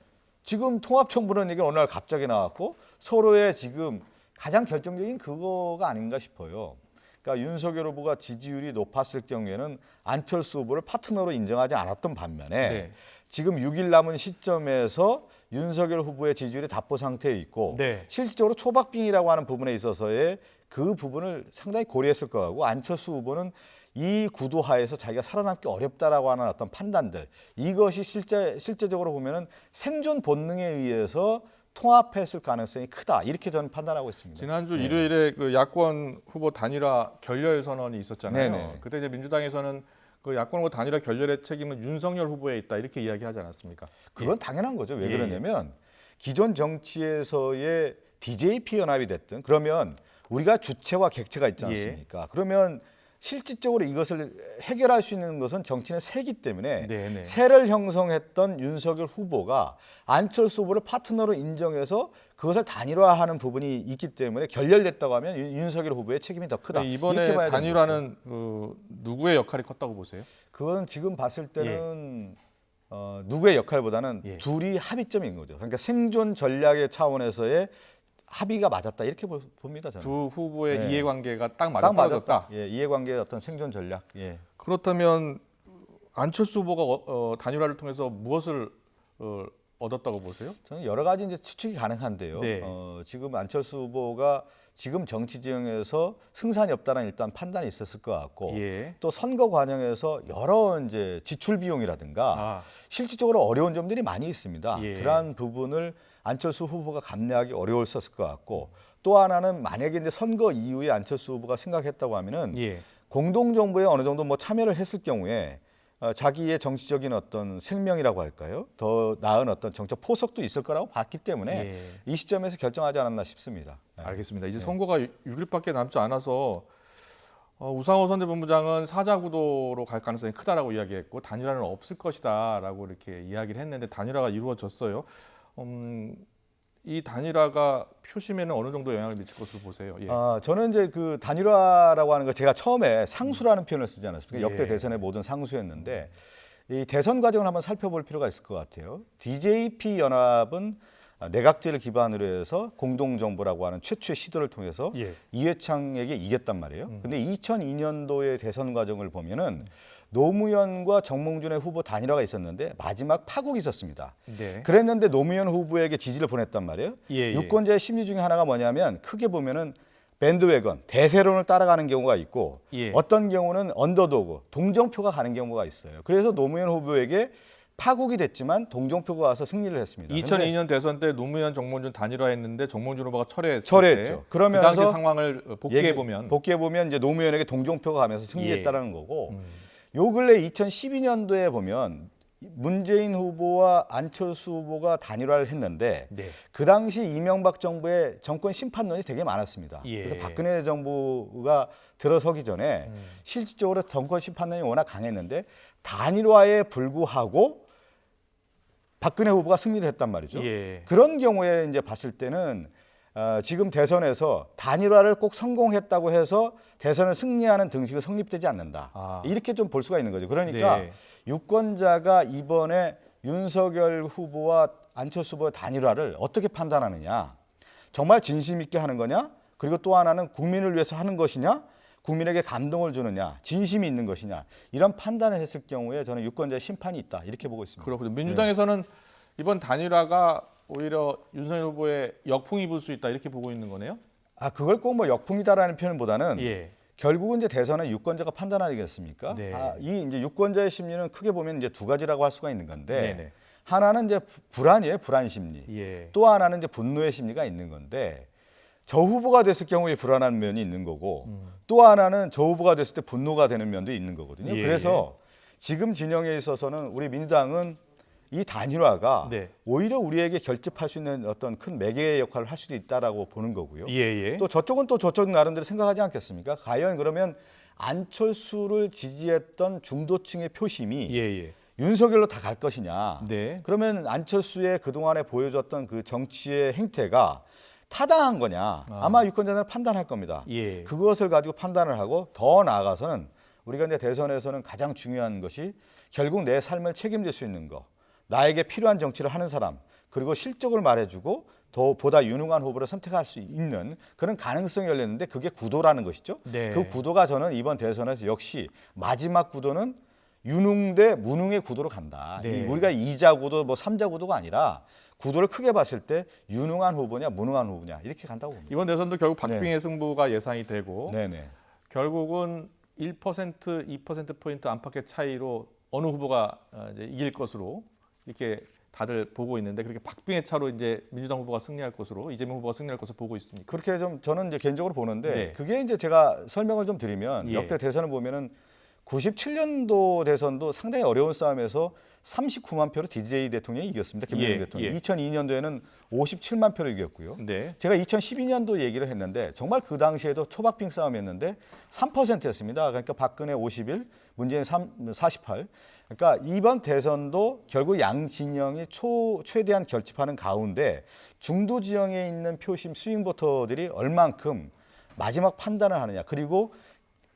지금 통합정부라는 얘기가 어느 날 갑자기 나왔고 서로의 지금 가장 결정적인 그거가 아닌가 싶어요. 그러니까 윤석열 후보가 지지율이 높았을 경우에는 안철수 후보를 파트너로 인정하지 않았던 반면에 지금 6일 남은 시점에서 윤석열 후보의 지지율이 답보 상태에 있고 실질적으로 초박빙이라고 하는 부분에 있어서의 그 부분을 상당히 고려했을 거고 안철수 후보는 이 구도 하에서 자기가 살아남기 어렵다라고 하는 어떤 판단들 이것이 실제적으로 보면은 생존 본능에 의해서 통합했을 가능성이 크다 이렇게 저는 판단하고 있습니다. 지난주 일요일에 그 야권 후보 단일화 결렬 선언이 있었잖아요. 네네. 그때 이제 민주당에서는 그 야권 후보 단일화 결렬의 책임은 윤석열 후보에 있다 이렇게 이야기하지 않았습니까? 그건 당연한 거죠. 왜 그러냐면 기존 정치에서의 DJP 연합이 됐든 그러면 우리가 주체와 객체가 있지 않습니까? 그러면 실질적으로 이것을 해결할 수 있는 것은 정치는 세기 때문에 세를 형성했던 윤석열 후보가 안철수 후보를 파트너로 인정해서 그것을 단일화하는 부분이 있기 때문에 결렬됐다고 하면 윤석열 후보의 책임이 더 크다. 이번에 단일화는 누구의 역할이 컸다고 보세요? 그건 지금 봤을 때는 누구의 역할보다는 둘이 합의점인 거죠. 그러니까 생존 전략의 차원에서의 합의가 맞았다 이렇게 봅니다. 저는. 두 후보의 이해관계가 딱 맞았다. 이해관계의 어떤 생존 전략. 그렇다면 안철수 후보가 단일화를 통해서 무엇을 얻었다고 보세요? 저는 여러 가지 이제 추측이 가능한데요. 지금 안철수 후보가 지금 정치 지형에서 승산이 없다는 일단 판단이 있었을 것 같고 또 선거 과정에서 여러 이제 지출 비용이라든가 실질적으로 어려운 점들이 많이 있습니다. 그러한 부분을 안철수 후보가 감내하기 어려웠을 것 같고 또 하나는 만약에 이제 선거 이후에 안철수 후보가 생각했다고 하면은 공동정부에 어느 정도 뭐 참여를 했을 경우에 자기의 정치적인 어떤 생명이라고 할까요? 더 나은 어떤 정책 포석도 있을 거라고 봤기 때문에 이 시점에서 결정하지 않았나 싶습니다. 알겠습니다. 이제 선거가 6일밖에 남지 않아서 우상호 선대본부장은 사자구도로 갈 가능성이 크다라고 이야기했고 단일화는 없을 것이다라고 이렇게 이야기를 했는데 단일화가 이루어졌어요. 이 단일화가 표심에는 어느 정도 영향을 미칠 것으로 보세요? 저는 이제 그 단일화라고 하는 거 제가 처음에 상수라는 표현을 쓰지 않았습니까? 역대 대선의 모든 상수였는데 이 대선 과정을 한번 살펴볼 필요가 있을 것 같아요. DJP 연합은 내각제를 기반으로 해서 공동정부라고 하는 최초의 시도를 통해서 이회창에게 이겼단 말이에요. 근데 2002년도의 대선 과정을 보면은 노무현과 정몽준의 후보 단일화가 있었는데 마지막 파국이 있었습니다. 그랬는데 노무현 후보에게 지지를 보냈단 말이에요. 유권자의 심리 중에 하나가 뭐냐면 크게 보면은 밴드웨건, 대세론을 따라가는 경우가 있고 어떤 경우는 언더도그, 동정표가 가는 경우가 있어요. 그래서 노무현 후보에게 파국이 됐지만 동정표가 와서 승리를 했습니다. 2002년 대선 때 노무현 정몽준 단일화했는데 정몽준 후보가 철회했죠. 그러면서 그 당시 상황을 복기해 보면 이제 노무현에게 동정표가 가면서 승리했다라는 거고. 요 근래 2012년도에 보면 문재인 후보와 안철수 후보가 단일화를 했는데 그 당시 이명박 정부의 정권 심판론이 되게 많았습니다. 그래서 박근혜 정부가 들어서기 전에 실질적으로 정권 심판론이 워낙 강했는데 단일화에 불구하고 박근혜 후보가 승리를 했단 말이죠. 그런 경우에 이제 봤을 때는 지금 대선에서 단일화를 꼭 성공했다고 해서 대선을 승리하는 등식은 성립되지 않는다. 이렇게 좀 볼 수가 있는 거죠. 그러니까 유권자가 이번에 윤석열 후보와 안철수 후보의 단일화를 어떻게 판단하느냐. 정말 진심 있게 하는 거냐? 그리고 또 하나는 국민을 위해서 하는 것이냐? 국민에게 감동을 주느냐? 진심이 있는 것이냐? 이런 판단을 했을 경우에 저는 유권자의 심판이 있다. 이렇게 보고 있습니다. 그렇군요. 민주당에서는 이번 단일화가 오히려 윤석열 후보의 역풍이 불 수 있다 이렇게 보고 있는 거네요. 그걸 꼭 뭐 역풍이다라는 표현보다는 예. 결국은 이제 대선은 유권자가 판단하겠습니까? 네. 이 이제 유권자의 심리는 크게 보면 이제 두 가지라고 할 수가 있는 건데 네네. 하나는 이제 불안이에요, 불안 심리. 예. 또 하나는 이제 분노의 심리가 있는 건데 저 후보가 됐을 경우에 불안한 면이 있는 거고 또 하나는 저 후보가 됐을 때 분노가 되는 면도 있는 거거든요. 예. 그래서 지금 진영에 있어서는 우리 민주당은 이 단일화가 네. 오히려 우리에게 결집할 수 있는 어떤 큰 매개의 역할을 할 수도 있다라고 보는 거고요. 예. 또 저쪽은 또 저쪽 나름대로 생각하지 않겠습니까? 과연 그러면 안철수를 지지했던 중도층의 표심이 예. 윤석열로 다 갈 것이냐? 네. 그러면 안철수의 그동안에 보여줬던 그 정치의 행태가 타당한 거냐? 아마 유권자들은 판단할 겁니다. 예. 그것을 가지고 판단을 하고 더 나아가서는 우리가 이제 대선에서는 가장 중요한 것이 결국 내 삶을 책임질 수 있는 거, 나에게 필요한 정치를 하는 사람, 그리고 실적을 말해주고 더 보다 유능한 후보를 선택할 수 있는 그런 가능성이 열렸는데 그게 구도라는 것이죠. 네. 그 구도가 저는 이번 대선에서 역시 마지막 구도는 유능 대 무능의 구도로 간다. 네. 우리가 2자 구도, 뭐 3자 구도가 아니라 구도를 크게 봤을 때 유능한 후보냐 무능한 후보냐 이렇게 간다고 봅니다. 이번 대선도 결국 박빙의 승부가 예상이 되고 네네. 결국은 1%, 2%포인트 안팎의 차이로 어느 후보가 이제 이길 것으로 이렇게 다들 보고 있는데 그렇게 박빙의 차로 이제 민주당 후보가 승리할 것으로 이재명 후보가 승리할 것으로 보고 있습니다. 그렇게 좀 저는 이제 개인적으로 보는데 네. 그게 이제 제가 설명을 좀 드리면 예. 역대 대선을 보면은 97년도 대선도 상당히 어려운 싸움에서 39만 표로 DJ 대통령이 이겼습니다. 김대중 예, 대통령. 예. 2002년도에는 57만 표를 이겼고요. 네. 제가 2012년도 얘기를 했는데 정말 그 당시에도 초박빙 싸움이었는데 3%였습니다. 그러니까 박근혜 51, 문재인 48. 그러니까 이번 대선도 결국 양 진영이 최대한 결집하는 가운데 중도 지형에 있는 표심 스윙 보터들이 얼만큼 마지막 판단을 하느냐. 그리고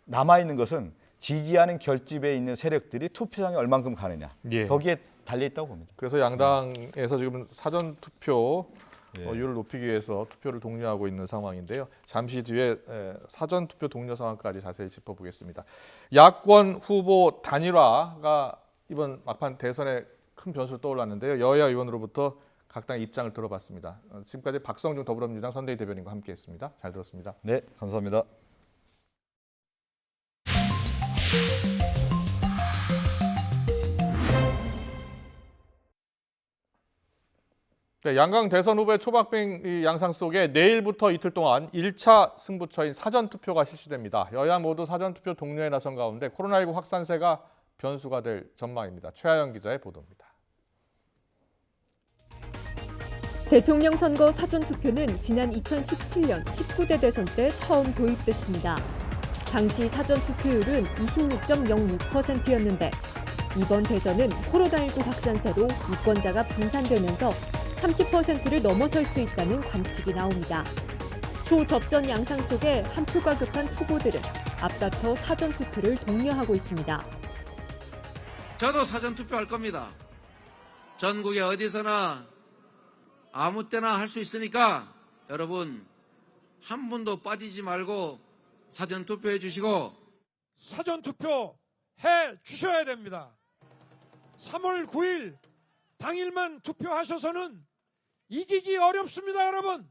남아있는 것은 지지하는 결집에 있는 세력들이 투표장에 얼만큼 가느냐. 예. 거기에 달려 있다고 봅니다. 그래서 양당에서 지금 사전 투표율을 높이기 위해서 투표를 독려하고 있는 상황인데요. 잠시 뒤에 사전 투표 독려 상황까지 자세히 짚어보겠습니다. 야권 후보 단일화가 이번 막판 대선에 큰 변수로 떠올랐는데요. 여야 의원으로부터 각 당의 입장을 들어봤습니다. 지금까지 박성중 더불어민주당 선대위 대변인과 함께했습니다. 잘 들었습니다. 네, 감사합니다. 네, 양강 대선 후보의 초박빙 양상 속에 내일부터 이틀 동안 1차 승부처인 사전투표가 실시됩니다. 여야 모두 사전투표 독려에 나선 가운데 코로나19 확산세가 변수가 될 전망입니다. 최하영 기자의 보도입니다. 대통령 선거 사전투표는 지난 2017년 19대 대선 때 처음 도입됐습니다. 당시 사전투표율은 26.06%였는데 이번 대선은 코로나19 확산세로 유권자가 분산되면서 30%를 넘어설 수 있다는 관측이 나옵니다. 초접전 양상 속에 한 표가 급한 후보들은 앞다퉈 사전투표를 독려하고 있습니다. 저도 사전투표 할 겁니다. 전국에 어디서나 아무 때나 할 수 있으니까 여러분 한 분도 빠지지 말고 사전투표해 주시고 사전투표 해 주셔야 됩니다. 3월 9일 당일만 투표하셔서는 이기기 어렵습니다, 여러분.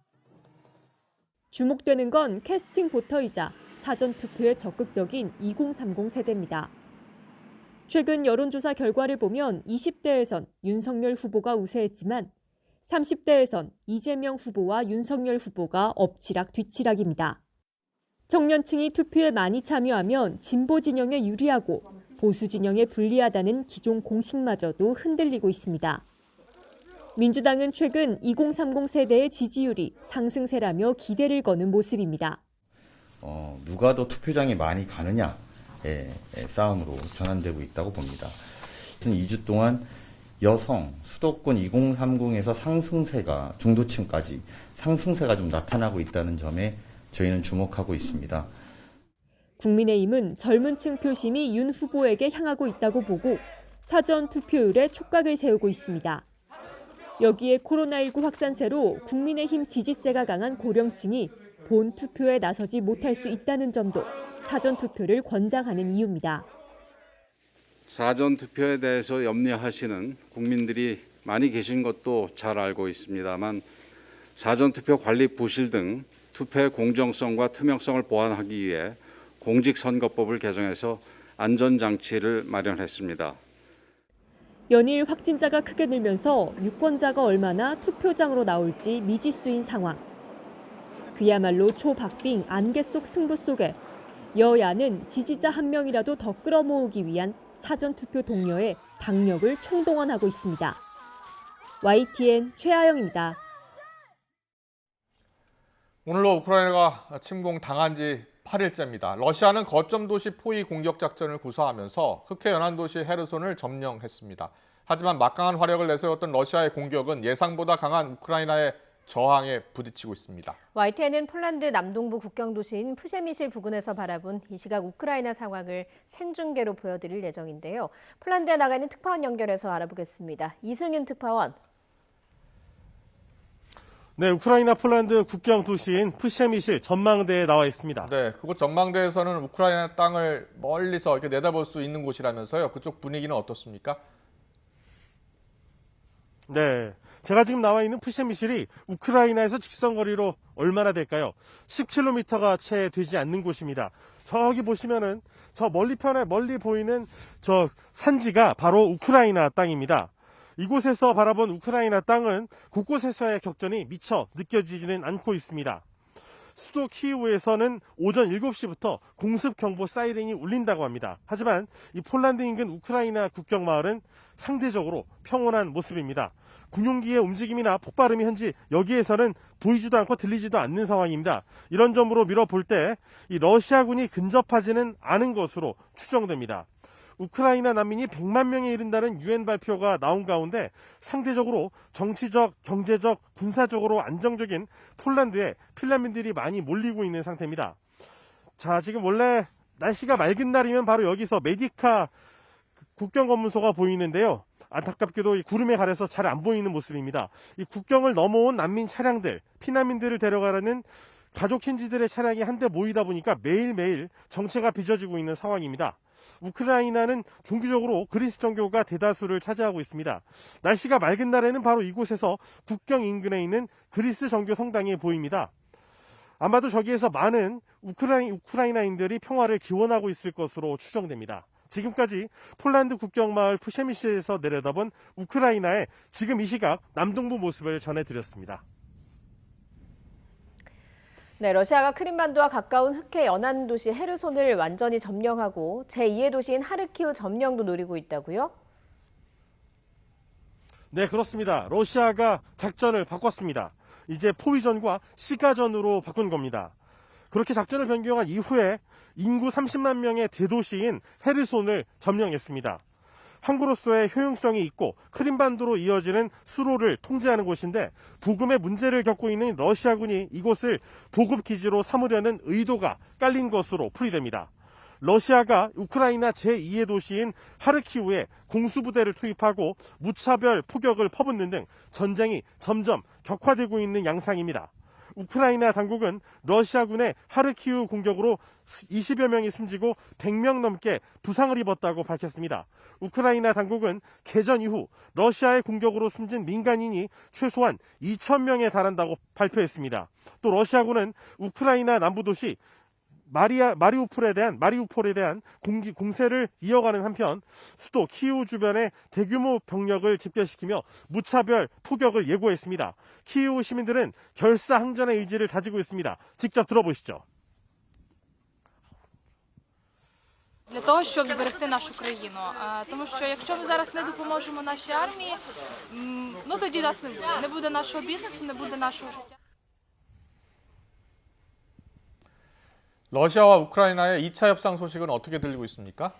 주목되는 건 캐스팅 보터이자 사전투표에 적극적인 2030 세대입니다. 최근 여론조사 결과를 보면 20대에선 윤석열 후보가 우세했지만 30대에선 이재명 후보와 윤석열 후보가 엎치락 뒤치락입니다. 청년층이 투표에 많이 참여하면 진보 진영에 유리하고 보수 진영에 불리하다는 기존 공식마저도 흔들리고 있습니다. 민주당은 최근 2030 세대의 지지율이 상승세라며 기대를 거는 모습입니다. 누가 더 투표장에 많이 가느냐의 싸움으로 전환되고 있다고 봅니다. 2주 동안 여성, 수도권 2030에서 상승세가 중도층까지 상승세가 좀 나타나고 있다는 점에 저희는 주목하고 있습니다. 국민의힘은 젊은 층 표심이 윤 후보에게 향하고 있다고 보고 사전 투표율에 촉각을 세우고 있습니다. 여기에 코로나19 확산세로 국민의힘 지지세가 강한 고령층이 본 투표에 나서지 못할 수 있다는 점도 사전 투표를 권장하는 이유입니다. 사전 투표에 대해서 염려하시는 국민들이 많이 계신 것도 잘 알고 있습니다만 사전 투표 관리 부실 등 투표의 공정성과 투명성을 보완하기 위해 공직선거법을 개정해서 안전장치를 마련했습니다. 연일 확진자가 크게 늘면서 유권자가 얼마나 투표장으로 나올지 미지수인 상황. 그야말로 초박빙 안개 속 승부 속에 여야는 지지자 한 명이라도 더 끌어모으기 위한 사전투표 독려에 당력을 총동원하고 있습니다. YTN 최아영입니다. 오늘로 우크라이나가 침공당한 지 8일째입니다. 러시아는 거점 도시 포위 공격 작전을 구사하면서 흑해 연안 도시 헤르손을 점령했습니다. 하지만 막강한 화력을 내세웠던 러시아의 공격은 예상보다 강한 우크라이나의 저항에 부딪히고 있습니다. YTN은 폴란드 남동부 국경 도시인 푸셰미실 부근에서 바라본 이 시각 우크라이나 상황을 생중계로 보여드릴 예정인데요. 폴란드에 나가 있는 특파원 연결해서 알아보겠습니다. 이승윤 특파원. 네, 우크라이나 폴란드 국경 도시인 푸셰미실 전망대에 나와 있습니다. 네, 그곳 전망대에서는 우크라이나 땅을 멀리서 이렇게 내다볼 수 있는 곳이라면서요. 그쪽 분위기는 어떻습니까? 네, 제가 지금 나와 있는 푸셰미실이 우크라이나에서 직선거리로 얼마나 될까요? 10km가 채 되지 않는 곳입니다. 저기 보시면은 저 멀리 보이는 저 산지가 바로 우크라이나 땅입니다. 이곳에서 바라본 우크라이나 땅은 곳곳에서의 격전이 미처 느껴지지는 않고 있습니다. 수도 키이우에서는 오전 7시부터 공습경보 사이렌이 울린다고 합니다. 하지만 이 폴란드 인근 우크라이나 국경 마을은 상대적으로 평온한 모습입니다. 군용기의 움직임이나 폭발음이 현지 여기에서는 보이지도 않고 들리지도 않는 상황입니다. 이런 점으로 밀어볼 때 이 러시아군이 근접하지는 않은 것으로 추정됩니다. 우크라이나 난민이 100만 명에 이른다는 UN 발표가 나온 가운데 상대적으로 정치적, 경제적, 군사적으로 안정적인 폴란드에 필라민들이 많이 몰리고 있는 상태입니다. 자, 지금 원래 날씨가 맑은 날이면 바로 여기서 메디카 국경검문소가 보이는데요. 안타깝게도 이 구름에 가려서 잘 안 보이는 모습입니다. 이 국경을 넘어온 난민 차량들, 피난민들을 데려가려는 가족 친지들의 차량이 한데 모이다 보니까 매일매일 정체가 빚어지고 있는 상황입니다. 우크라이나는 종교적으로 그리스 정교가 대다수를 차지하고 있습니다. 날씨가 맑은 날에는 바로 이곳에서 국경 인근에 있는 그리스 정교 성당이 보입니다. 아마도 저기에서 많은 우크라이나인들이 평화를 기원하고 있을 것으로 추정됩니다. 지금까지 폴란드 국경마을 푸셰미실에서 내려다본 우크라이나의 지금 이 시각 남동부 모습을 전해드렸습니다. 네, 러시아가 크림반도와 가까운 흑해 연안 도시 헤르손을 완전히 점령하고 제2의 도시인 하르키우 점령도 노리고 있다고요? 네, 그렇습니다. 러시아가 작전을 바꿨습니다. 이제 포위전과 시가전으로 바꾼 겁니다. 그렇게 작전을 변경한 이후에 인구 30만 명의 대도시인 헤르손을 점령했습니다. 항구로서의 효용성이 있고 크림반도로 이어지는 수로를 통제하는 곳인데 부금의 문제를 겪고 있는 러시아군이 이곳을 보급기지로 삼으려는 의도가 깔린 것으로 풀이됩니다. 러시아가 우크라이나 제2의 도시인 하르키우에 공수부대를 투입하고 무차별 포격을 퍼붓는 등 전쟁이 점점 격화되고 있는 양상입니다. 우크라이나 당국은 러시아군의 하르키우 공격으로 20여 명이 숨지고 100명 넘게 부상을 입었다고 밝혔습니다. 우크라이나 당국은 개전 이후 러시아의 공격으로 숨진 민간인이 최소한 2,000명에 달한다고 발표했습니다. 또 러시아군은 우크라이나 남부도시 마리우폴에 대한 공세를 이어가는 한편 수도 키이우 주변에 대규모 병력을 집결시키며 무차별 포격을 예고했습니다. 키이우 시민들은 결사항전의 의지를 다지고 있습니다. 직접 들어보시죠. Для того, щоб зберегти нашу країну. Тому що якщо ми зараз не допоможемо нашій армії, ну тоді нас не буде. Не буде нашого бізнесу, не буде нашого життя. 러시아와 우크라이나의 2차 협상 소식은 어떻게 들리고 있습니까?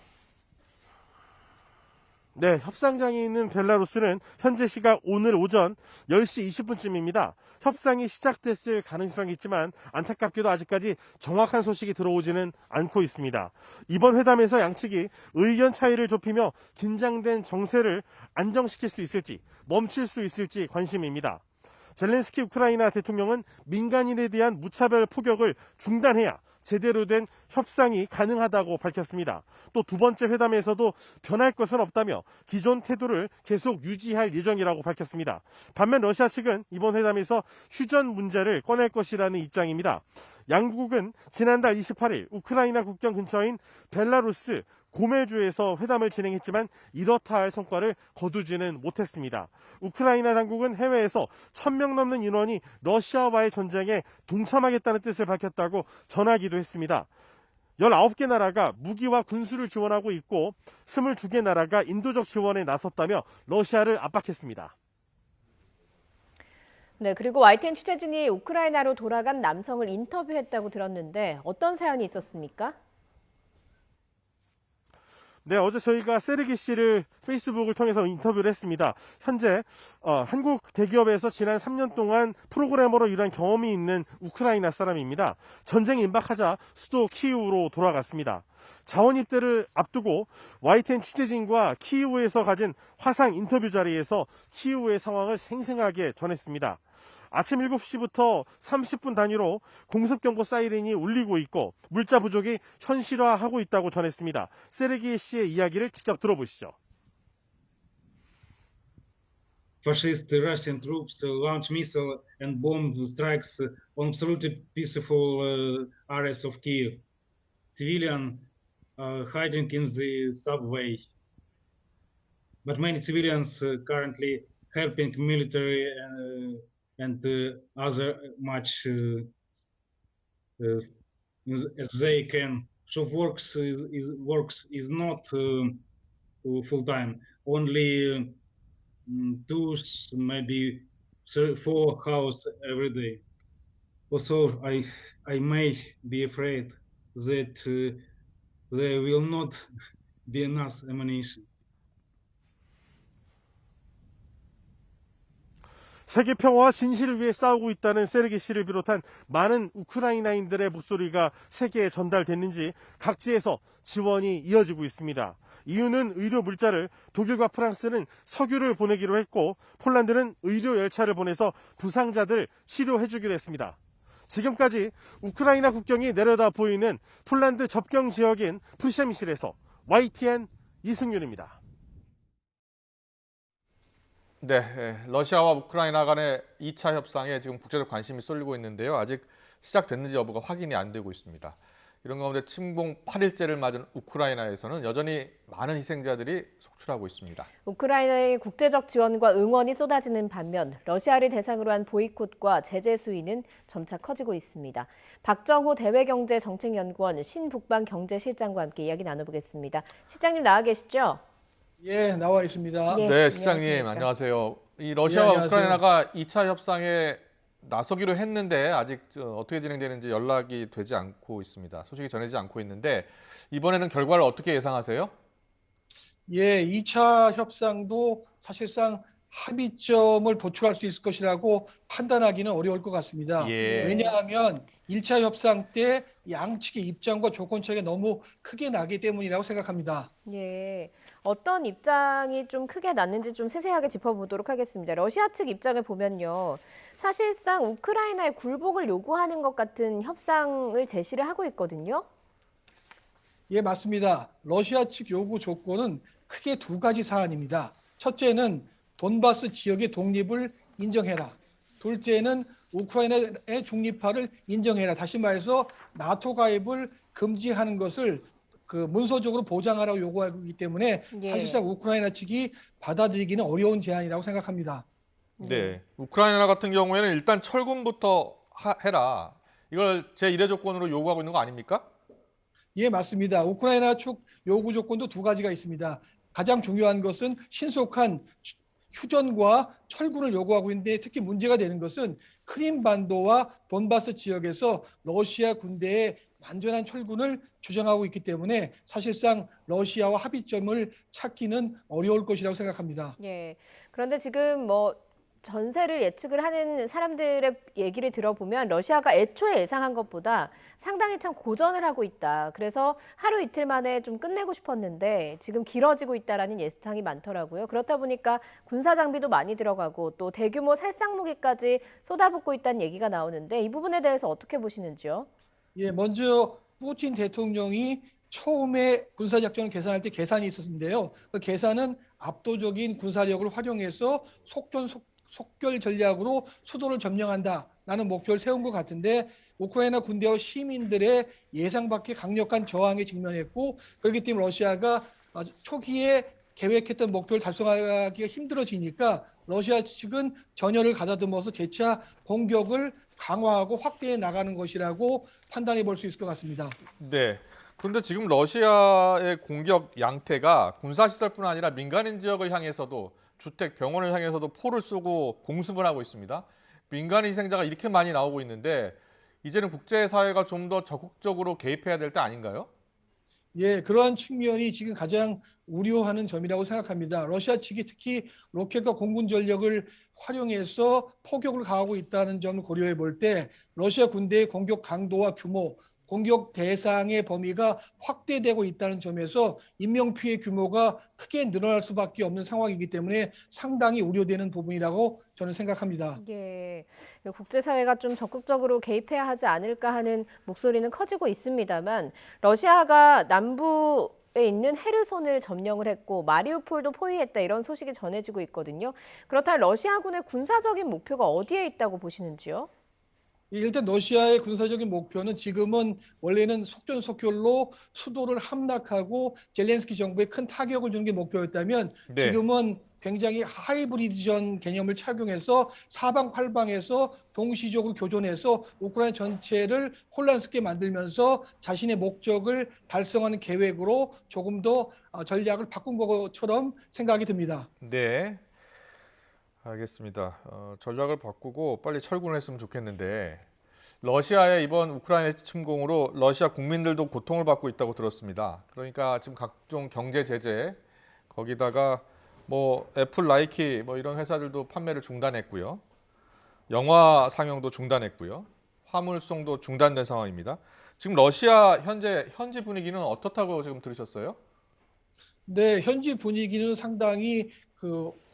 네, 협상장에 있는 벨라루스는 현재 시각 오늘 오전 10시 20분쯤입니다. 협상이 시작됐을 가능성이 있지만 안타깝게도 아직까지 정확한 소식이 들어오지는 않고 있습니다. 이번 회담에서 양측이 의견 차이를 좁히며 긴장된 정세를 안정시킬 수 있을지 멈출 수 있을지 관심입니다. 젤렌스키 우크라이나 대통령은 민간인에 대한 무차별 포격을 중단해야 제대로 된 협상이 가능하다고 밝혔습니다. 또 두 번째 회담에서도 변할 것은 없다며 기존 태도를 계속 유지할 예정이라고 밝혔습니다. 반면 러시아 측은 이번 회담에서 휴전 문제를 꺼낼 것이라는 입장입니다. 양국은 지난달 28일 우크라이나 국경 근처인 벨라루스 고메주에서 회담을 진행했지만 이렇다 할 성과를 거두지는 못했습니다. 우크라이나 당국은 해외에서 1000명 넘는 인원이 러시아와의 전쟁에 동참하겠다는 뜻을 밝혔다고 전하기도 했습니다. 19개 나라가 무기와 군수를 지원하고 있고 22개 나라가 인도적 지원에 나섰다며 러시아를 압박했습니다. 네, 그리고 YTN 취재진이 우크라이나로 돌아간 남성을 인터뷰했다고 들었는데 어떤 사연이 있었습니까? 네, 어제 저희가 세르기 씨를 페이스북을 통해서 인터뷰를 했습니다. 현재 한국 대기업에서 지난 3년 동안 프로그래머로 일한 경험이 있는 우크라이나 사람입니다. 전쟁이 임박하자 수도 키이우로 돌아갔습니다. 자원 입대를 앞두고 YTN 취재진과 키이우에서 가진 화상 인터뷰 자리에서 키이우의 상황을 생생하게 전했습니다. 아침 7시부터 30분 단위로 공습경보 사이렌이 울리고 있고 물자 부족이 현실화하고 있다고 전했습니다. 세르기 씨의 이야기를 직접 들어보시죠. Fascist Russian troops launch missile and bomb strikes on absolutely peaceful areas of Kiev. Civilian hiding in the subway. But many civilians currently helping military and other much as they can. So works is not full time. Only 2, maybe 3, 4 hours every day. Also, I may be afraid that there will not be enough ammunition. 세계 평화와 진실을 위해 싸우고 있다는 세르기 씨를 비롯한 많은 우크라이나인들의 목소리가 세계에 전달됐는지 각지에서 지원이 이어지고 있습니다. EU는 의료 물자를, 독일과 프랑스는 석유를 보내기로 했고 폴란드는 의료 열차를 보내서 부상자들 치료해주기로 했습니다. 지금까지 우크라이나 국경이 내려다 보이는 폴란드 접경 지역인 프시엠실에서 YTN 이승윤입니다. 네, 러시아와 우크라이나 간의 2차 협상에 지금 국제적 관심이 쏠리고 있는데요. 아직 시작됐는지 여부가 확인이 안 되고 있습니다. 이런 가운데 침공 8일째를 맞은 우크라이나에서는 여전히 많은 희생자들이 속출하고 있습니다. 우크라이나의 국제적 지원과 응원이 쏟아지는 반면 러시아를 대상으로 한 보이콧과 제재 수위는 점차 커지고 있습니다. 박정호 대외경제정책연구원 신북방경제실장과 함께 이야기 나눠보겠습니다. 실장님 나와 계시죠? 예, 나와 있습니다. 네, 실장님 안녕하세요. 이 러시아와 예, 우크라이나가 2차 협상에 나서기로 했는데 아직 어떻게 진행되는지 연락이 되지 않고 있습니다. 소식이 전해지지 않고 있는데 이번에는 결과를 어떻게 예상하세요? 예, 2차 협상도 사실상 합의점을 도출할 수 있을 것이라고 판단하기는 어려울 것 같습니다. 예. 왜냐하면 1차 협상 때 양측의 입장과 조건 차이가 너무 크게 나기 때문이라고 생각합니다. 예, 어떤 입장이 좀 크게 났는지 좀 세세하게 짚어보도록 하겠습니다. 러시아 측 입장을 보면요. 사실상 우크라이나의 굴복을 요구하는 것 같은 협상을 제시를 하고 있거든요. 예, 맞습니다. 러시아 측 요구 조건은 크게 2가지 사안입니다. 첫째는 돈바스 지역의 독립을 인정해라. 둘째는 우크라이나의 중립화를 인정해라. 다시 말해서 나토 가입을 금지하는 것을 문서적으로 보장하라고 요구하고 있기 때문에 사실상 우크라이나 측이 받아들이기는 어려운 제안이라고 생각합니다. 네, 우크라이나 같은 경우에는 일단 철군부터 해라. 이걸 제1의 조건으로 요구하고 있는 거 아닙니까? 예, 맞습니다. 우크라이나 측 요구 조건도 2가지가 있습니다. 가장 중요한 것은 신속한 휴전과 철군을 요구하고 있는데 특히 문제가 되는 것은 크림반도와 돈바스 지역에서 러시아 군대의 완전한 철군을 주장하고 있기 때문에 사실상 러시아와 합의점을 찾기는 어려울 것이라고 생각합니다. 예. 그런데 지금 뭐 전세를 예측을 하는 사람들의 얘기를 들어보면 러시아가 애초에 예상한 것보다 상당히 참 고전을 하고 있다. 그래서 하루 이틀 만에 좀 끝내고 싶었는데 지금 길어지고 있다라는 예상이 많더라고요. 그렇다 보니까 군사 장비도 많이 들어가고 또 대규모 살상 무기까지 쏟아붓고 있다는 얘기가 나오는데 이 부분에 대해서 어떻게 보시는지요? 예, 먼저 푸틴 대통령이 처음에 군사작전을 계산할 때 계산이 있었는데요. 그 계산은 압도적인 군사력을 활용해서 속결 전략으로 수도를 점령한다라는 목표를 세운 것 같은데 우크라이나 군대와 시민들의 예상 밖의 강력한 저항에 직면했고 그렇기 때문에 러시아가 초기에 계획했던 목표를 달성하기가 힘들어지니까 러시아 측은 전열을 가다듬어서 재차 공격을 강화하고 확대해 나가는 것이라고 판단해 볼 수 있을 것 같습니다. 네. 그런데 지금 러시아의 공격 양태가 군사시설뿐 아니라 민간인 지역을 향해서도 주택, 병원을 향해서도 포를 쏘고 공습을 하고 있습니다. 민간 희생자가 이렇게 많이 나오고 있는데 이제는 국제사회가 좀 더 적극적으로 개입해야 될 때 아닌가요? 예, 그러한 측면이 지금 가장 우려하는 점이라고 생각합니다. 러시아 측이 특히 로켓과 공군 전력을 활용해서 포격을 가하고 있다는 점을 고려해 볼 때 러시아 군대의 공격 강도와 규모, 공격 대상의 범위가 확대되고 있다는 점에서 인명피해 규모가 크게 늘어날 수밖에 없는 상황이기 때문에 상당히 우려되는 부분이라고 저는 생각합니다. 예, 국제사회가 좀 적극적으로 개입해야 하지 않을까 하는 목소리는 커지고 있습니다만 러시아가 남부에 있는 헤르손을 점령을 했고 마리우폴도 포위했다 이런 소식이 전해지고 있거든요. 그렇다면 러시아군의 군사적인 목표가 어디에 있다고 보시는지요? 일단 러시아의 군사적인 목표는 지금은 원래는 속전속결로 수도를 함락하고 젤렌스키 정부에 큰 타격을 주는 게 목표였다면 네. 지금은 굉장히 하이브리드전 개념을 착용해서 사방팔방에서 동시적으로 교전해서 우크라이나 전체를 혼란스럽게 만들면서 자신의 목적을 달성하는 계획으로 조금 더 전략을 바꾼 것처럼 생각이 듭니다. 네. 알겠습니다. 전략을 바꾸고 빨리 철군을 했으면 좋겠는데 러시아의 이번 우크라이나 침공으로 러시아 국민들도 고통을 받고 있다고 들었습니다. 그러니까 지금 각종 경제 제재 거기다가 뭐 애플, 나이키 뭐 이런 회사들도 판매를 중단했고요. 영화 상영도 중단했고요. 화물송도 중단된 상황입니다. 지금 러시아 현지 분위기는 어떻다고 지금 들으셨어요? 네, 현지 분위기는 상당히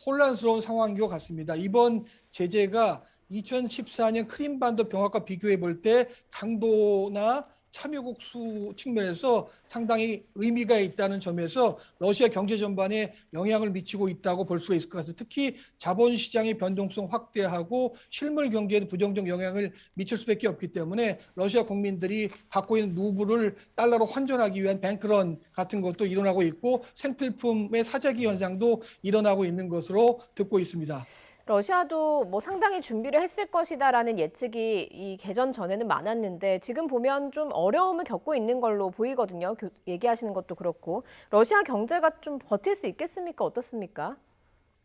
혼란스러운 상황인 것 같습니다. 이번 제재가 2014년 크림반도 병합과 비교해 볼 때 강도나 참여국 수 측면에서 상당히 의미가 있다는 점에서 러시아 경제 전반에 영향을 미치고 있다고 볼 수가 있을 것 같습니다. 특히 자본시장의 변동성 확대하고 실물 경제에도 부정적 영향을 미칠 수밖에 없기 때문에 러시아 국민들이 갖고 있는 루블을 달러로 환전하기 위한 뱅크런 같은 것도 일어나고 있고 생필품의 사재기 현상도 일어나고 있는 것으로 듣고 있습니다. 러시아도 뭐 상당히 준비를 했을 것이다라는 예측이 이 개전 전에는 많았는데 지금 보면 좀 어려움을 겪고 있는 걸로 보이거든요. 얘기하시는 것도 그렇고. 러시아 경제가 좀 버틸 수 있겠습니까? 어떻습니까?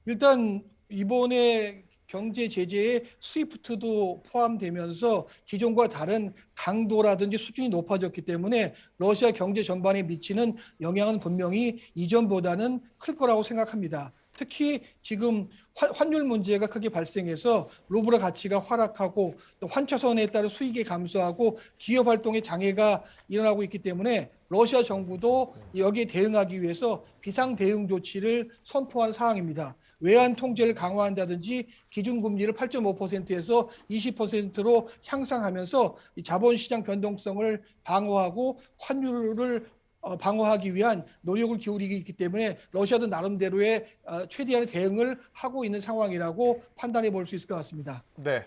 일단 이번에 경제 제재에 스위프트도 포함되면서 기존과 다른 강도라든지 수준이 높아졌기 때문에 러시아 경제 전반에 미치는 영향은 분명히 이전보다는 클 거라고 생각합니다. 특히 지금 환율 문제가 크게 발생해서 루블의 가치가 하락하고 또 환차선에 따른 수익이 감소하고 기업 활동에 장애가 일어나고 있기 때문에 러시아 정부도 여기에 대응하기 위해서 비상 대응 조치를 선포한 상황입니다. 외환 통제를 강화한다든지 기준금리를 8.5%에서 20%로 향상하면서 이 자본시장 변동성을 방어하고 환율을 방어하기 위한 노력을 기울이기 있기 때문에 러시아도 나름대로의 최대한의 대응을 하고 있는 상황이라고 판단해 볼 수 있을 것 같습니다. 네.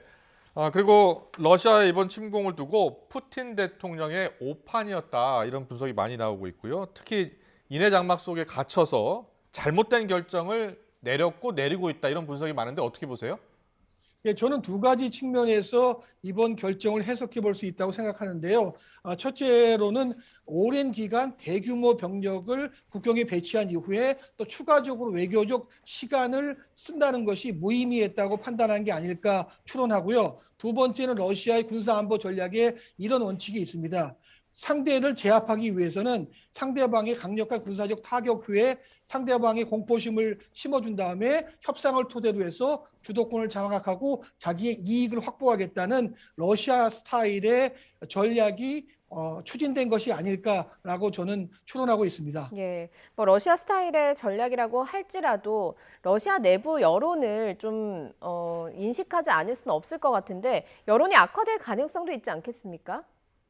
그리고 러시아의 이번 침공을 두고 푸틴 대통령의 오판이었다 이런 분석이 많이 나오고 있고요. 특히 인해 장막 속에 갇혀서 잘못된 결정을 내렸고 내리고 있다 이런 분석이 많은데 어떻게 보세요? 예, 저는 두 가지 측면에서 이번 결정을 해석해 볼 수 있다고 생각하는데요. 첫째로는 오랜 기간 대규모 병력을 국경에 배치한 이후에 또 추가적으로 외교적 시간을 쓴다는 것이 무의미했다고 판단한 게 아닐까 추론하고요. 두 번째는 러시아의 군사안보 전략에 이런 원칙이 있습니다. 상대를 제압하기 위해서는 상대방의 강력한 군사적 타격 후에 상대방의 공포심을 심어준 다음에 협상을 토대로 해서 주도권을 장악하고 자기의 이익을 확보하겠다는 러시아 스타일의 전략이 추진된 것이 아닐까라고 저는 추론하고 있습니다. 예, 뭐 러시아 스타일의 전략이라고 할지라도 러시아 내부 여론을 좀 인식하지 않을 수는 없을 것 같은데 여론이 악화될 가능성도 있지 않겠습니까?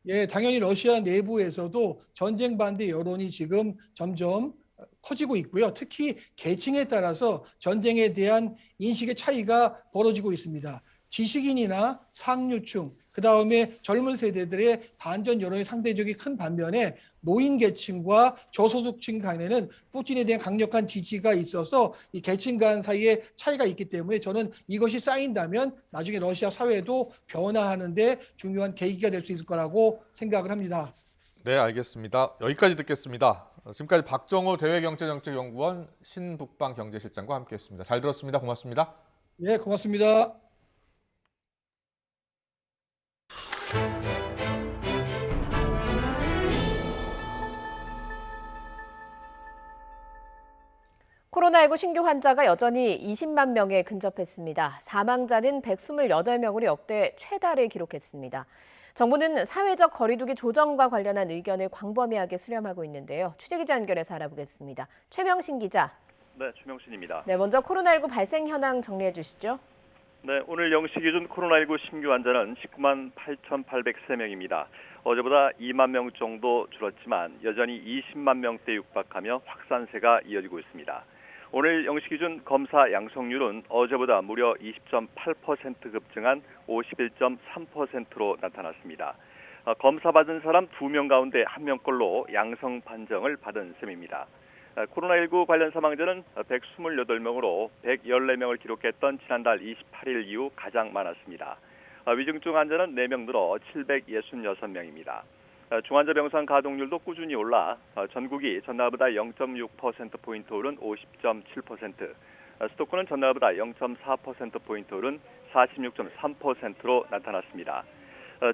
예, 당연히 러시아 내부에서도 전쟁 반대 여론이 지금 점점 커지고 있고요. 특히 계층에 따라서 전쟁에 대한 인식의 차이가 벌어지고 있습니다. 지식인이나 상류층, 그다음에 젊은 세대들의 반전 여론이 상대적이 큰 반면에 노인 계층과 저소득층 간에는 푸틴에 대한 강력한 지지가 있어서 이 계층 간 사이에 차이가 있기 때문에 저는 이것이 쌓인다면 나중에 러시아 사회도 변화하는 데 중요한 계기가 될 수 있을 거라고 생각을 합니다. 네, 알겠습니다. 여기까지 듣겠습니다. 지금까지 박정호 대외경제정책연구원 신북방경제실장과 함께했습니다. 잘 들었습니다. 고맙습니다. 네, 고맙습니다. 코로나19 신규 환자가 여전히 20만 명에 근접했습니다. 사망자는 128명으로 역대 최다를 기록했습니다. 정부는 사회적 거리두기 조정과 관련한 의견을 광범위하게 수렴하고 있는데요. 취재기자 연결해서 알아보겠습니다. 최명신 기자. 네, 최명신입니다. 네, 먼저 코로나19 발생 현황 정리해 주시죠. 네, 오늘 0시 기준 코로나19 신규 환자는 19만 8,803명입니다. 어제보다 2만 명 정도 줄었지만 여전히 20만 명대 육박하며 확산세가 이어지고 있습니다. 오늘 0시 기준 검사 양성률은 어제보다 무려 20.8% 급증한 51.3%로 나타났습니다. 검사 받은 사람 2명 가운데 1명꼴로 양성 판정을 받은 셈입니다. 코로나19 관련 사망자는 128명으로 114명을 기록했던 지난달 28일 이후 가장 많았습니다. 위중증 환자는 4명 늘어 766명입니다. 중환자 병상 가동률도 꾸준히 올라 전국이 전날보다 0.6%포인트 오른 50.7%, 수도권은 전날보다 0.4%포인트 오른 46.3%로 나타났습니다.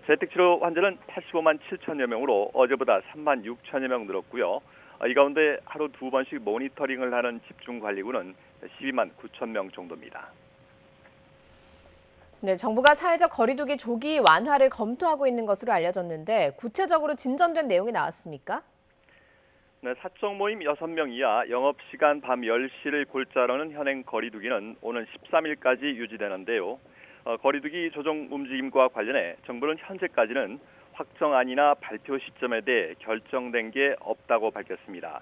재택치료 환자는 85만 7천여 명으로 어제보다 3만 6천여 명 늘었고요. 이 가운데 하루 2번씩 모니터링을 하는 집중관리군은 12만 9천 명 정도입니다. 네, 정부가 사회적 거리두기 조기 완화를 검토하고 있는 것으로 알려졌는데 구체적으로 진전된 내용이 나왔습니까? 네, 사적 모임 6명 이하 영업시간 밤 10시를 골자로 하는 현행 거리두기는 오는 13일까지 유지되는데요. 거리두기 조정 움직임과 관련해 정부는 현재까지는 확정안이나 발표 시점에 대해 결정된 게 없다고 밝혔습니다.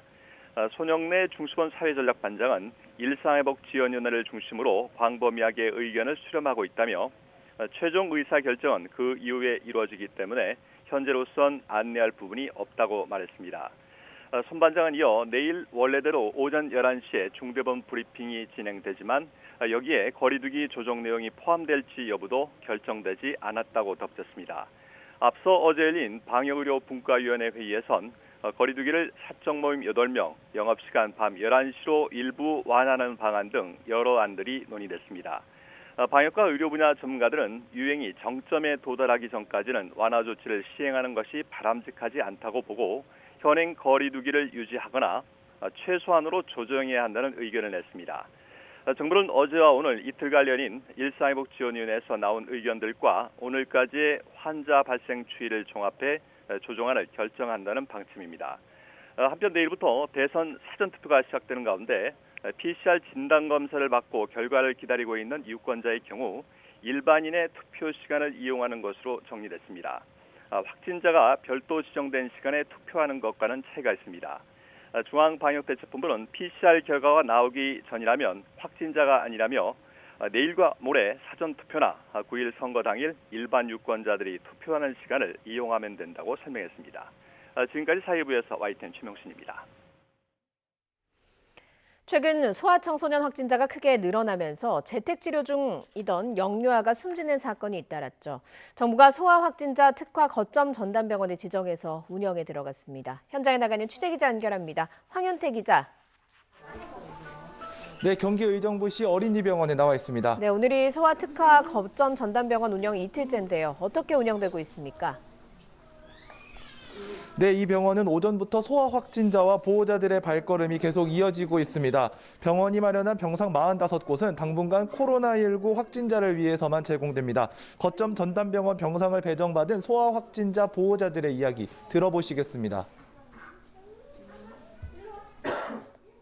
손영래 중수본 사회전략반장은 일상회복지원위원회를 중심으로 광범위하게 의견을 수렴하고 있다며 최종 의사결정은 그 이후에 이루어지기 때문에 현재로선 안내할 부분이 없다고 말했습니다. 손 반장은 이어 내일 원래대로 오전 11시에 중대본 브리핑이 진행되지만 여기에 거리두기 조정 내용이 포함될지 여부도 결정되지 않았다고 덧붙였습니다. 앞서 어제 열린 방역의료 분과위원회 회의에선 거리두기를 사적 모임 8명, 영업시간 밤 11시로 일부 완화하는 방안 등 여러 안들이 논의됐습니다. 방역과 의료 분야 전문가들은 유행이 정점에 도달하기 전까지는 완화 조치를 시행하는 것이 바람직하지 않다고 보고 현행 거리두기를 유지하거나 최소한으로 조정해야 한다는 의견을 냈습니다. 정부는 어제와 오늘 이틀간 열린 일상회복지원위원회에서 나온 의견들과 오늘까지의 환자 발생 추이를 종합해 조정안을 결정한다는 방침입니다. 한편 내일부터 대선 사전투표가 시작되는 가운데 PCR 진단검사를 받고 결과를 기다리고 있는 유권자의 경우 일반인의 투표 시간을 이용하는 것으로 정리됐습니다. 확진자가 별도 지정된 시간에 투표하는 것과는 차이가 있습니다. 중앙방역대책본부는 PCR 결과가 나오기 전이라면 확진자가 아니라며 내일과 모레 사전투표나 9일 선거 당일 일반 유권자들이 투표하는 시간을 이용하면 된다고 설명했습니다. 지금까지 사회부에서 YTN 최명신입니다. 최근 소아청소년 확진자가 크게 늘어나면서 재택치료 중이던 영유아가 숨지는 사건이 잇따랐죠. 정부가 소아 확진자 특화 거점 전담병원을 지정해서 운영에 들어갔습니다. 현장에 나가는 취재기자 연결합니다. 황윤태 기자. 네, 경기 의정부시 어린이병원에 나와 있습니다. 네, 오늘이 소아 특화 거점 전담병원 운영 이틀째인데요. 어떻게 운영되고 있습니까? 네, 이 병원은 오전부터 소아 확진자와 보호자들의 발걸음이 계속 이어지고 있습니다. 병원이 마련한 병상 45곳은 당분간 코로나19 확진자를 위해서만 제공됩니다. 거점 전담병원 병상을 배정받은 소아 확진자 보호자들의 이야기 들어보시겠습니다.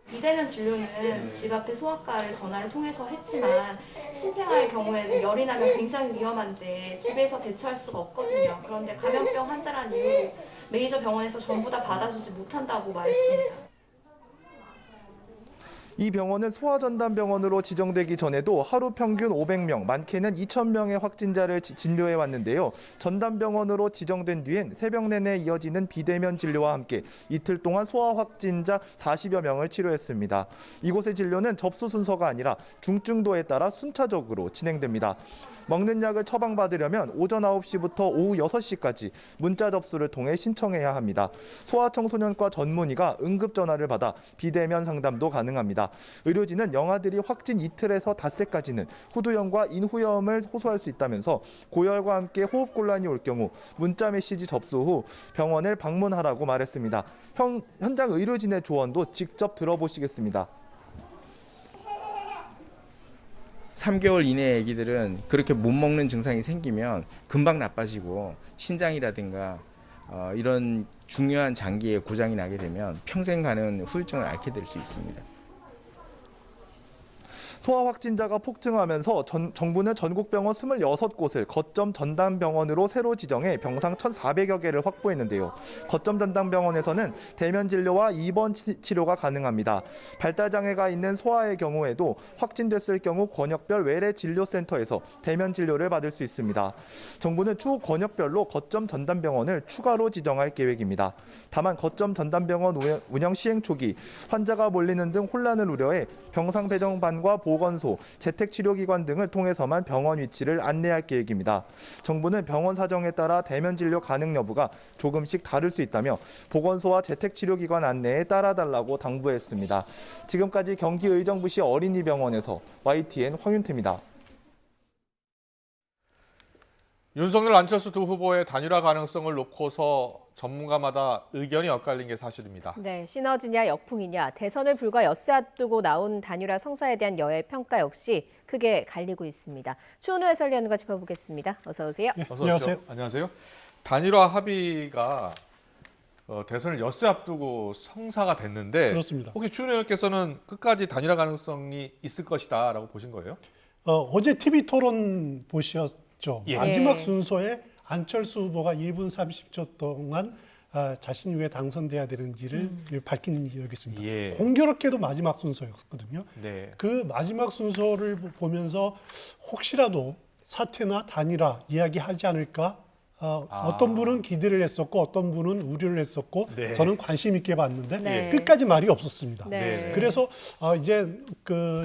비대면 진료는 집 앞에 소아과를 전화를 통해서 했지만 신생아의 경우에는 열이 나면 굉장히 위험한데 집에서 대처할 수가 없거든요. 그런데 감염병 환자라는 이유로 메이저 병원에서 전부 다 받아주지 못한다고 말했습니다. 이 병원은 소아전담병원으로 지정되기 전에도 하루 평균 500명, 많게는 2,000명의 확진자를 진료해 왔는데요. 전담병원으로 지정된 뒤엔 새벽 내내 이어지는 비대면 진료와 함께 이틀 동안 소아 확진자 40여 명을 치료했습니다. 이곳의 진료는 접수 순서가 아니라 중증도에 따라 순차적으로 진행됩니다. 먹는 약을 처방받으려면 오전 9시부터 오후 6시까지 문자 접수를 통해 신청해야 합니다. 소아청소년과 전문의가 응급전화를 받아 비대면 상담도 가능합니다. 의료진은 영아들이 확진 이틀에서 닷새까지는 후두염과 인후염을 호소할 수 있다면서 고열과 함께 호흡곤란이 올 경우 문자 메시지 접수 후 병원을 방문하라고 말했습니다. 현장 의료진의 조언도 직접 들어보시겠습니다. 3개월 이내의 아기들은 그렇게 못 먹는 증상이 생기면 금방 나빠지고 신장이라든가 이런 중요한 장기에 고장이 나게 되면 평생 가는 후유증을 앓게 될 수 있습니다. 소아 확진자가 폭증하면서 정부는 전국 병원 26곳을 거점 전담병원으로 새로 지정해 병상 1,400여 개를 확보했는데요. 거점 전담병원에서는 대면 진료와 입원 치료가 가능합니다. 발달장애가 있는 소아의 경우에도 확진됐을 경우 권역별 외래 진료센터에서 대면 진료를 받을 수 있습니다. 정부는 추후 권역별로 거점 전담병원을 추가로 지정할 계획입니다. 다만 거점 전담병원 운영 시행 초기 환자가 몰리는 등 혼란을 우려해 병상 배정반과 보건소, 재택치료기관 등을 통해서만 병원 위치를 안내할 계획입니다. 정부는 병원 사정에 따라 대면 진료 가능 여부가 조금씩 다를 수 있다며 보건소와 재택치료기관 안내에 따라달라고 당부했습니다. 지금까지 경기 의정부시 어린이병원에서 YTN 황윤태입니다. 윤석열, 안철수 두 후보의 단일화 가능성을 놓고서 전문가마다 의견이 엇갈린 게 사실입니다. 네, 시너지냐 역풍이냐, 대선을 불과 엿새 앞두고 나온 단일화 성사에 대한 여야의 평가 역시 크게 갈리고 있습니다. 추은호 해설위원과 짚어보겠습니다. 어서 오세요. 네, 안녕하세요. 안녕하세요. 단일화 합의가 대선을 엿새 앞두고 성사가 됐는데 그렇습니다. 혹시 추은호 의원께서는 끝까지 단일화 가능성이 있을 것이다라고 보신 거예요? 어제 TV 토론 보셨죠? 예. 마지막 순서에 안철수 후보가 1분 30초 동안 자신이 왜 당선돼야 되는지를 밝힌 적이 있습니다. 예. 공교롭게도 마지막 순서였거든요. 네. 그 마지막 순서를 보면서 혹시라도 사퇴나 단일화 이야기하지 않을까? 어떤 분은 기대를 했었고 어떤 분은 우려를 했었고 네. 저는 관심 있게 봤는데 네. 끝까지 말이 없었습니다. 네. 그래서 이제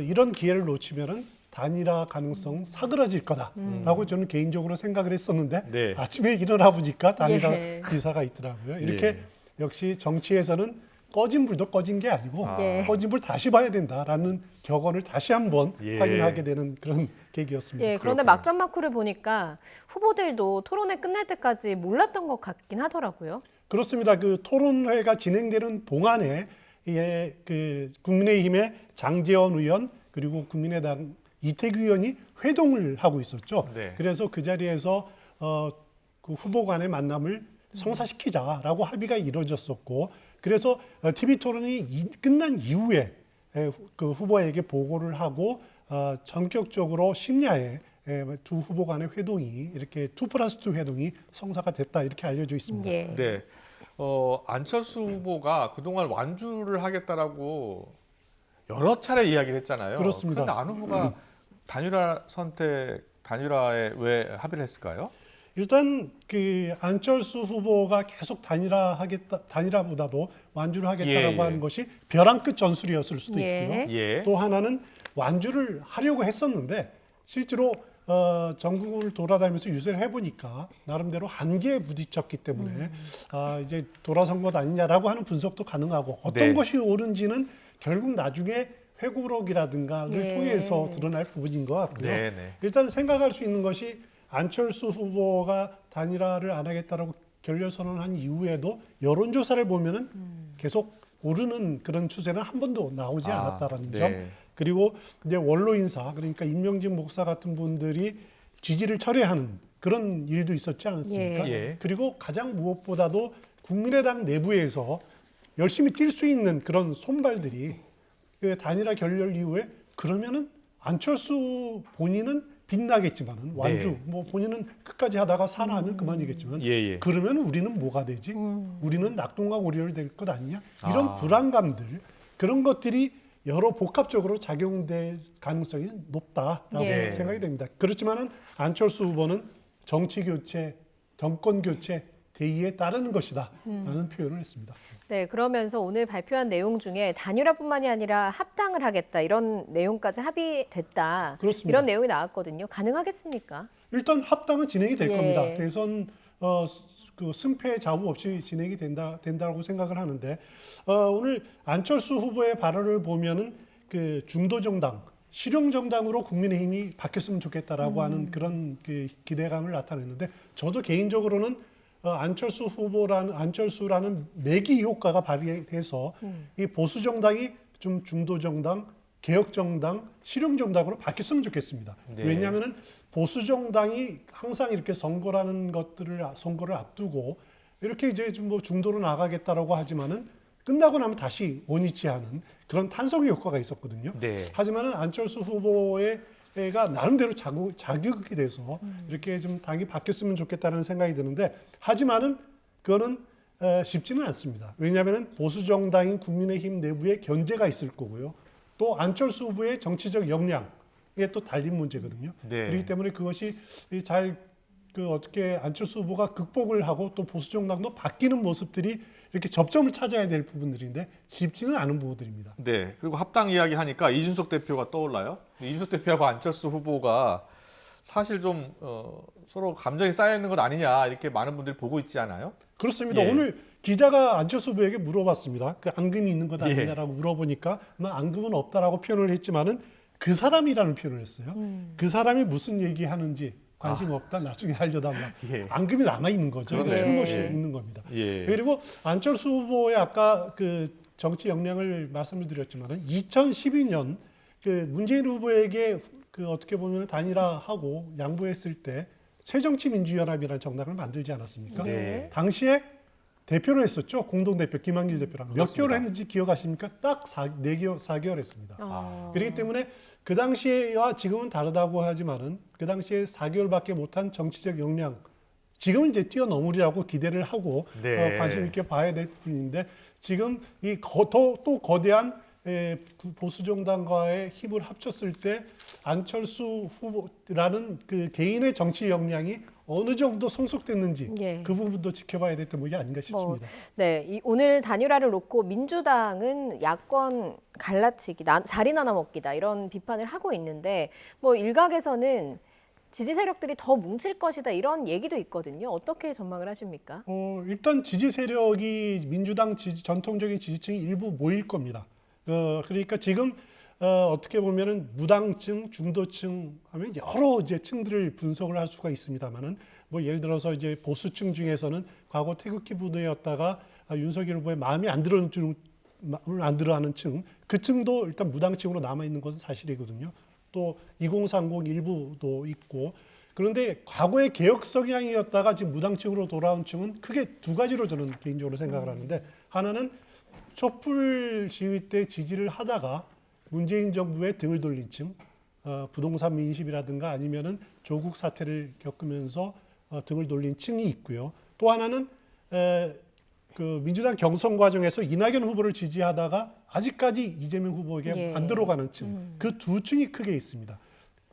이런 기회를 놓치면은 단일화 가능성 사그라질 거다라고 저는 개인적으로 생각을 했었는데 네. 아침에 일어나 보니까 단일화 예. 기사가 있더라고요. 이렇게 예. 역시 정치에서는 꺼진 불도 꺼진 게 아니고 네. 꺼진 불 다시 봐야 된다라는 격언을 다시 한번 예. 확인하게 되는 그런 계기였습니다. 예, 그런데 막전 마크를 보니까 후보들도 토론회 끝날 때까지 몰랐던 것 같긴 하더라고요. 그렇습니다. 그 토론회가 진행되는 동안에 국민의힘의 장제원 의원 그리고 국민의당 이태규 의원이 회동을 하고 있었죠. 네. 그래서 그 자리에서 그 후보 간의 만남을 성사시키자라고 합의가 이루어졌었고, 그래서 TV 토론이 끝난 이후에 그 후보에게 보고를 하고 전격적으로 심야에 두 후보 간의 회동이 이렇게 2+2 회동이 성사가 됐다 이렇게 알려져 있습니다. 예. 네. 안철수 후보가 그동안 완주를 하겠다라고 여러 차례 이야기를 했잖아요. 그렇습니다. 그런데 안 후보가 단일화에 왜 합의를 했을까요? 일단 그 안철수 후보가 계속 단일화보다도 완주를 하겠다라고 하는 것이 벼랑 끝 전술이었을 수도 있고요. 또 하나는 완주를 하려고 했었는데 실제로 전국을 돌아다니면서 유세를 해보니까 나름대로 한계에 부딪혔기 때문에 이제 돌아선 것 아니냐라고 하는 분석도 가능하고 어떤 것이 옳은지는 결국 나중에 회고록이라든가를 통해서 드러날 부분인 것 같고요. 일단 생각할 수 있는 것이 안철수 후보가 단일화를 안 하겠다라고 결렬선언한 이후에도 여론조사를 보면은 계속 오르는 그런 추세는 한 번도 나오지 않았다라는 점. 그리고 이제 원로 인사, 그러니까 임명진 목사 같은 분들이 지지를 철회하는 그런 일도 있었지 않았습니까? 그리고 가장 무엇보다도 국민의당 내부에서 열심히 뛸 수 있는 그런 손발들이 그 단일화 결렬 이후에 그러면은 안철수 본인은 빛나겠지만은 완주 뭐 본인은 끝까지 하다가 산화하면 그만이겠지만 그러면 우리는 뭐가 되지? 우리는 낙동강 오리얼 될 것 아니냐? 이런 불안감들 그런 것들이 여러 복합적으로 작용될 가능성이 높다라고 생각이 됩니다. 그렇지만은 안철수 후보는 정치 교체, 정권 교체 대의에 따르는 것이다라는 표현을 했습니다. 네, 그러면서 오늘 발표한 내용 중에 단일화뿐만이 아니라 합당을 하겠다 이런 내용까지 합의됐다. 그렇습니다. 이런 내용이 나왔거든요. 가능하겠습니까? 일단 합당은 진행이 될 겁니다. 대선 그 승패 좌우 없이 진행이 된다고 생각을 하는데 오늘 안철수 후보의 발언을 보면은 그 중도 정당, 실용 정당으로 국민의힘이 바뀌었으면 좋겠다라고 하는 그런 그 기대감을 나타냈는데 저도 개인적으로는 안철수라는 매기 효과가 발휘돼서 이 보수 정당이 좀 중도 정당, 개혁 정당, 실용 정당으로 바뀌었으면 좋겠습니다. 왜냐하면은 보수 정당이 항상 이렇게 선거를 앞두고 이렇게 이제 좀 뭐 중도로 나가겠다라고 하지만은 끝나고 나면 다시 원위치하는 그런 탄성의 효과가 있었거든요. 하지만은 안철수 후보가 나름대로 자극이 돼서 이렇게 좀 당이 바뀌었으면 좋겠다는 생각이 드는데 하지만은 그거는 쉽지는 않습니다. 왜냐하면은 보수 정당인 국민의힘 내부에 견제가 있을 거고요. 또 안철수 후보의 정치적 역량에 또 달린 문제거든요. 그렇기 때문에 그것이 잘 어떻게 안철수 후보가 극복을 하고 또 보수 정당도 바뀌는 모습들이 이렇게 접점을 찾아야 될 부분들인데 쉽지는 않은 부분들입니다. 네. 그리고 합당 이야기 하니까 이준석 대표가 떠올라요. 이준석 대표하고 안철수 후보가 사실 좀 서로 감정이 쌓여 있는 것 아니냐 이렇게 많은 분들이 보고 있지 않아요? 그렇습니다. 오늘 기자가 안철수 후보에게 물어봤습니다. 그 앙금이 있는 것 아니냐라고 물어보니까 앙금은 없다라고 표현을 했지만은 그 사람이라는 표현을 했어요. 그 사람이 무슨 얘기하는지 관심 없다. 나중에 알려달라. 앙금이 남아 있는 거죠. 틀림없이 있는 겁니다. 그리고 안철수 후보의 아까 그 정치 역량을 말씀을 드렸지만은 2012년 그 문재인 후보에게 그 어떻게 보면 단일화하고 양보했을 때 새정치민주연합이라는 정당을 만들지 않았습니까? 당시에 대표를 했었죠. 공동대표 김한길 대표랑. 몇 개월 했는지 기억하십니까? 딱 4개월 했습니다. 그렇기 때문에 그 당시와 지금은 다르다고 하지만은 그 당시에 4개월밖에 못한 정치적 역량 지금은 이제 뛰어넘으리라고 기대를 하고 관심 있게 봐야 될 부분인데 지금 이 또 거대한 보수 정당과의 힘을 합쳤을 때 안철수 후보라는 그 개인의 정치 역량이 어느 정도 성숙됐는지 그 부분도 지켜봐야 될 대목이 아닌가 싶습니다. 오늘 단일화를 놓고 민주당은 야권 갈라치기, 자리 나눠먹기다 이런 비판을 하고 있는데 뭐 일각에서는 지지 세력들이 더 뭉칠 것이다 이런 얘기도 있거든요. 어떻게 전망을 하십니까? 일단 지지 세력이 민주당 전통적인 지지층이 일부 모일 겁니다. 그러니까 지금 어떻게 보면은 무당층, 중도층 하면 여러 이제 층들을 분석을 할 수가 있습니다만은 뭐 예를 들어서 이제 보수층 중에서는 과거 태극기 부대였다가 윤석열 후보의 마음이 안 들어하는 층, 그 층도 일단 무당층으로 남아 있는 것은 사실이거든요. 또 2030 일부도 있고 그런데 과거의 개혁 성향이었다가 지금 무당층으로 돌아온 층은 크게 두 가지로 저는 개인적으로 생각을 하는데 하나는 촛불 시위 때 지지를 하다가 문재인 정부에 등을 돌린 층, 부동산 민심이라든가 아니면은 조국 사태를 겪으면서 등을 돌린 층이 있고요. 또 하나는 그 민주당 경선 과정에서 이낙연 후보를 지지하다가 아직까지 이재명 후보에게 안 들어가는 층, 그 두 층이 크게 있습니다.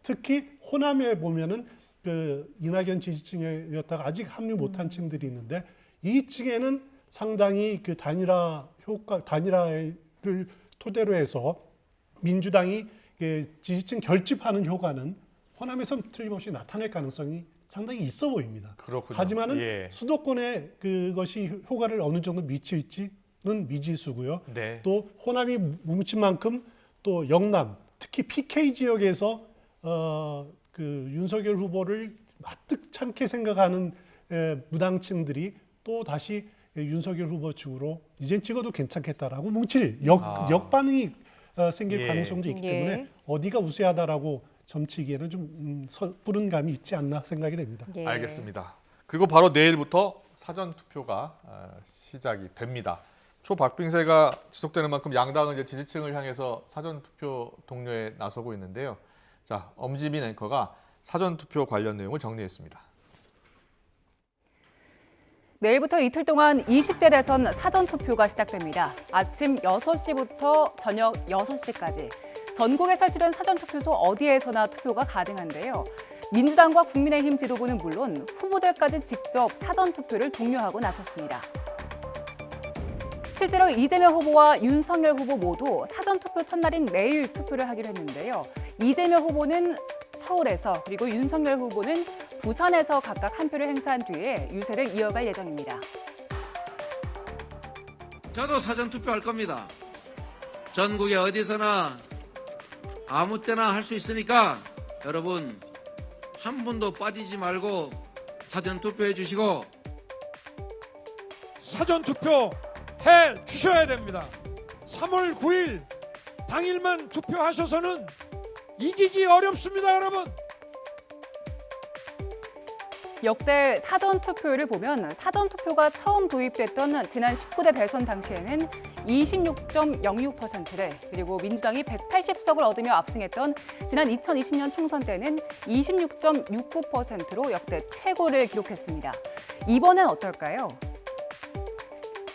특히 호남에 보면은 그 이낙연 지지층이었다가 아직 합류 못한 층들이 있는데 이 층에는 상당히 그 단일화를 토대로 해서 민주당이 그 지지층 결집하는 효과는 호남에서 틀림없이 나타날 가능성이 상당히 있어 보입니다. 그렇군요. 하지만은 예. 수도권에 그것이 효과를 어느 정도 미칠지는 미지수고요. 네. 또 호남이 뭉친 만큼 또 영남, 특히 PK 지역에서 그 윤석열 후보를 마뜩찮게 생각하는 무당층들이 또 다시 윤석열 후보 측으로 이젠 찍어도 괜찮겠다라고 뭉칠 역반응이 생길 예. 가능성도 있기 예. 때문에 어디가 우세하다라고 점치기에는 좀 섣부른 감이 있지 않나 생각이 됩니다. 예. 알겠습니다. 그리고 바로 내일부터 사전 투표가 시작이 됩니다. 초박빙세가 지속되는 만큼 양당은 이제 지지층을 향해서 사전 투표 독려에 나서고 있는데요. 자, 엄지민 앵커가 사전 투표 관련 내용을 정리했습니다. 내일부터 이틀 동안 20대 대선 사전 투표가 시작됩니다. 아침 6시부터 저녁 6시까지 전국에 설치된 사전 투표소 어디에서나 투표가 가능한데요. 민주당과 국민의힘 지도부는 물론 후보들까지 직접 사전 투표를 독려하고 나섰습니다. 실제로 이재명 후보와 윤석열 후보 모두 사전 투표 첫날인 내일 투표를 하기로 했는데요. 이재명 후보는 서울에서 그리고 윤석열 후보는 부산에서 각각 한 표를 행사한 뒤에 유세를 이어갈 예정입니다. 저도 사전 투표할 겁니다. 전국에 어디서나 아무 때나 할 수 있으니까 여러분 한 분도 빠지지 말고 사전 투표해 주시고 사전 투표 해 주셔야 됩니다. 3월 9일 당일만 투표하셔서는 이기기 어렵습니다, 여러분. 역대 사전 투표율을 보면 사전 투표가 처음 도입됐던 지난 19대 대선 당시에는 26.06%를 그리고 민주당이 180석을 얻으며 압승했던 지난 2020년 총선 때는 26.69%로 역대 최고를 기록했습니다. 이번엔 어떨까요?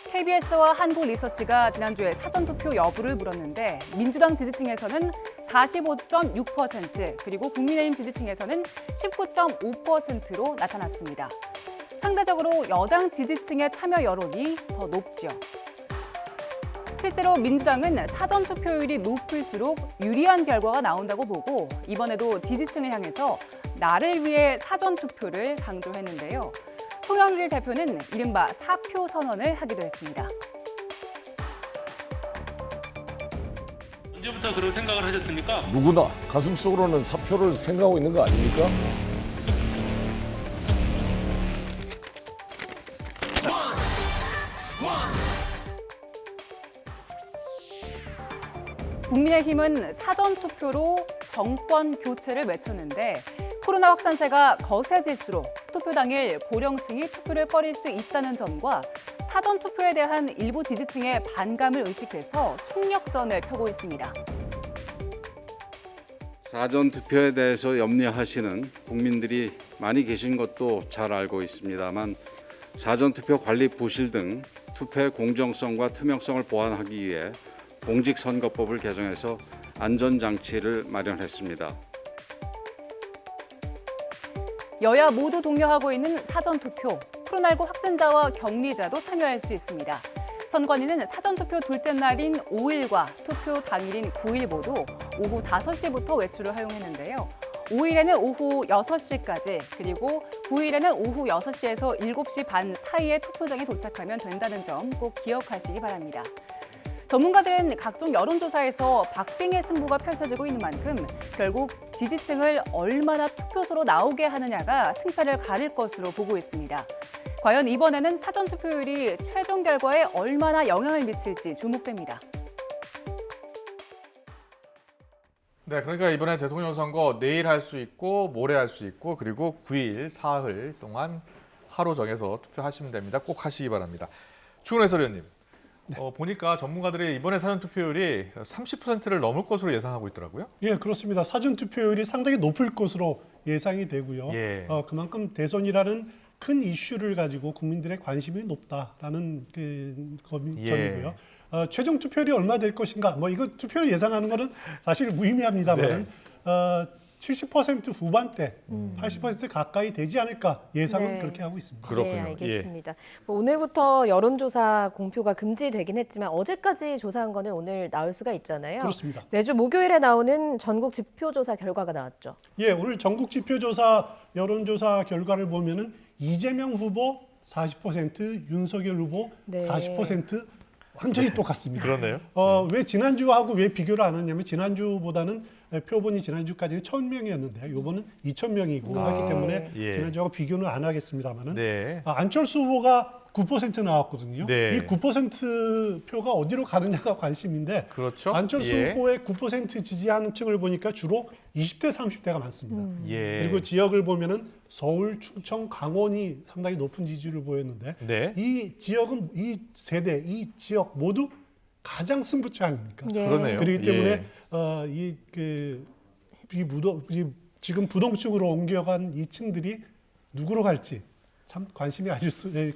KBS와 한국리서치가 지난주에 사전투표 여부를 물었는데 민주당 지지층에서는 45.6% 그리고 국민의힘 지지층에서는 19.5%로 나타났습니다. 상대적으로 여당 지지층의 참여 여론이 더 높죠. 실제로 민주당은 사전투표율이 높을수록 유리한 결과가 나온다고 보고 이번에도 지지층을 향해서 나를 위해 사전투표를 강조했는데요. 송영길 대표는 이른바 사표 선언을 하기도 했습니다. 언제부터 그런 생각을 하셨습니까? 누구나 가슴속으로는 사표를 생각하고 있는 거 아닙니까? 국민의힘은 사전투표로 정권 교체를 외쳤는데 코로나 확산세가 거세질수록 투표 당일 고령층이 투표를 꺼릴 수 있다는 점과 사전투표에 대한 일부 지지층의 반감을 의식해서 총력전을 펴고 있습니다. 사전투표에 대해서 염려하시는 국민들이 많이 계신 것도 잘 알고 있습니다만 사전투표 관리 부실 등 투표의 공정성과 투명성을 보완하기 위해 공직선거법을 개정해서 안전장치를 마련했습니다. 여야 모두 독려하고 있는 사전투표, 코로나19 확진자와 격리자도 참여할 수 있습니다. 선관위는 사전투표 둘째 날인 5일과 투표 당일인 9일 모두 오후 5시부터 외출을 허용했는데요. 5일에는 오후 6시까지, 그리고 9일에는 오후 6시에서 7시 반 사이에 투표장에 도착하면 된다는 점 꼭 기억하시기 바랍니다. 전문가들은 각종 여론조사에서 박빙의 승부가 펼쳐지고 있는 만큼 결국 지지층을 얼마나 투표소로 나오게 하느냐가 승패를 가릴 것으로 보고 있습니다. 과연 이번에는 사전투표율이 최종 결과에 얼마나 영향을 미칠지 주목됩니다. 네, 그러니까 이번에 대통령 선거 내일 할 수 있고 모레 할 수 있고 그리고 9일, 사흘 동안 하루 정해서 투표하시면 됩니다. 꼭 하시기 바랍니다. 추은호 해설위원님. 보니까 전문가들이 이번에 사전투표율이 30%를 넘을 것으로 예상하고 있더라고요. 예, 그렇습니다. 사전투표율이 상당히 높을 것으로 예상이 되고요. 예. 그만큼 대선이라는 큰 이슈를 가지고 국민들의 관심이 높다라는 점이고요. 최종 투표율이 얼마 될 것인가? 이거 투표율 예상하는 거는 사실 무의미합니다만 70% 후반대, 80% 가까이 되지 않을까 예상은 네. 그렇게 하고 있습니다. 네, 알겠습니다. 뭐 오늘부터 여론조사 공표가 금지되긴 했지만 어제까지 조사한 거는 오늘 나올 수가 있잖아요. 그렇습니다. 매주 목요일에 나오는 전국 지표조사 결과가 나왔죠. 예, 오늘 전국 지표조사 여론조사 결과를 보면은 이재명 후보 40%, 윤석열 후보 네. 40% 완전히 똑같습니다. 그러네요. 왜 지난주하고 왜 비교를 안 하냐면 지난주보다는 표본이 지난주까지는 1,000명이었는데 이번은 2,000명이고 그렇기 때문에 예. 지난주하고 비교는 안 하겠습니다만은 네. 안철수 후보가 9% 나왔거든요. 네. 이 9% 표가 어디로 가느냐가 관심인데 그렇죠. 안철수 예. 후보의 9% 지지하는 층을 보니까 주로 20대, 30대가 많습니다. 예. 그리고 지역을 보면은 서울, 충청, 강원이 상당히 높은 지지를 보였는데 네. 이 지역은 이 세대, 이 지역 모두 가장 승부처 아닙니까? 예. 그러네요. 그렇기 때문에 예. 지금 부동층으로 옮겨간 이 층들이 누구로 갈지 참 관심이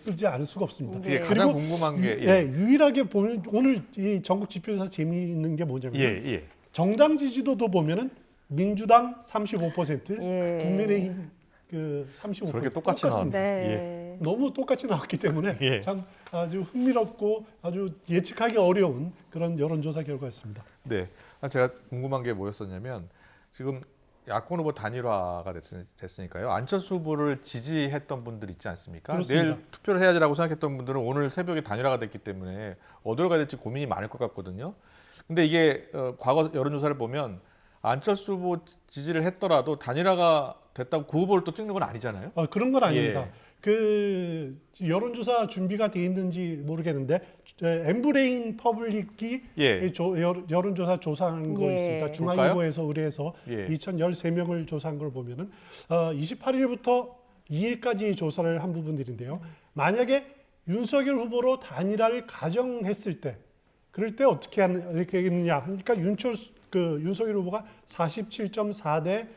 끌지 않을 수가 없습니다. 예, 가장 궁금한 게 유일하게 보면 오늘 이 전국 지표에서 재미있는 게 뭐냐면 정당 지지도도 보면은 민주당 35%, 예. 국민의힘 35%. 저렇게 똑같이 나왔네요. 네. 너무 똑같이 나왔기 때문에 예. 참 아주 흥미롭고 아주 예측하기 어려운 그런 여론조사 결과였습니다. 네, 제가 궁금한 게 뭐였었냐면 지금 야권 후보 단일화가 됐으니까요. 안철수 후보를 지지했던 분들 있지 않습니까? 그렇습니다. 내일 투표를 해야지라고 생각했던 분들은 오늘 새벽에 단일화가 됐기 때문에 어디로 가야 될지 고민이 많을 것 같거든요. 근데 이게 과거 여론조사를 보면 안철수 후보 지지를 했더라도 단일화가 됐다고 그 후보를 또 찍는 건 아니잖아요. 그런 건 아닙니다. 예. 그 여론조사 준비가 돼 있는지 모르겠는데 엠브레인 퍼블릭이 예. 여론조사 조사한 거 예. 있습니다. 중앙일보에서 의뢰해서 예. 2,013명을 조사한 걸 보면은 28일부터 2일까지 조사를 한 부분들인데요. 만약에 윤석열 후보로 단일화를 가정했을 때, 그럴 때 어떻게 하느냐? 그러니까 윤석열 후보가 47.4 대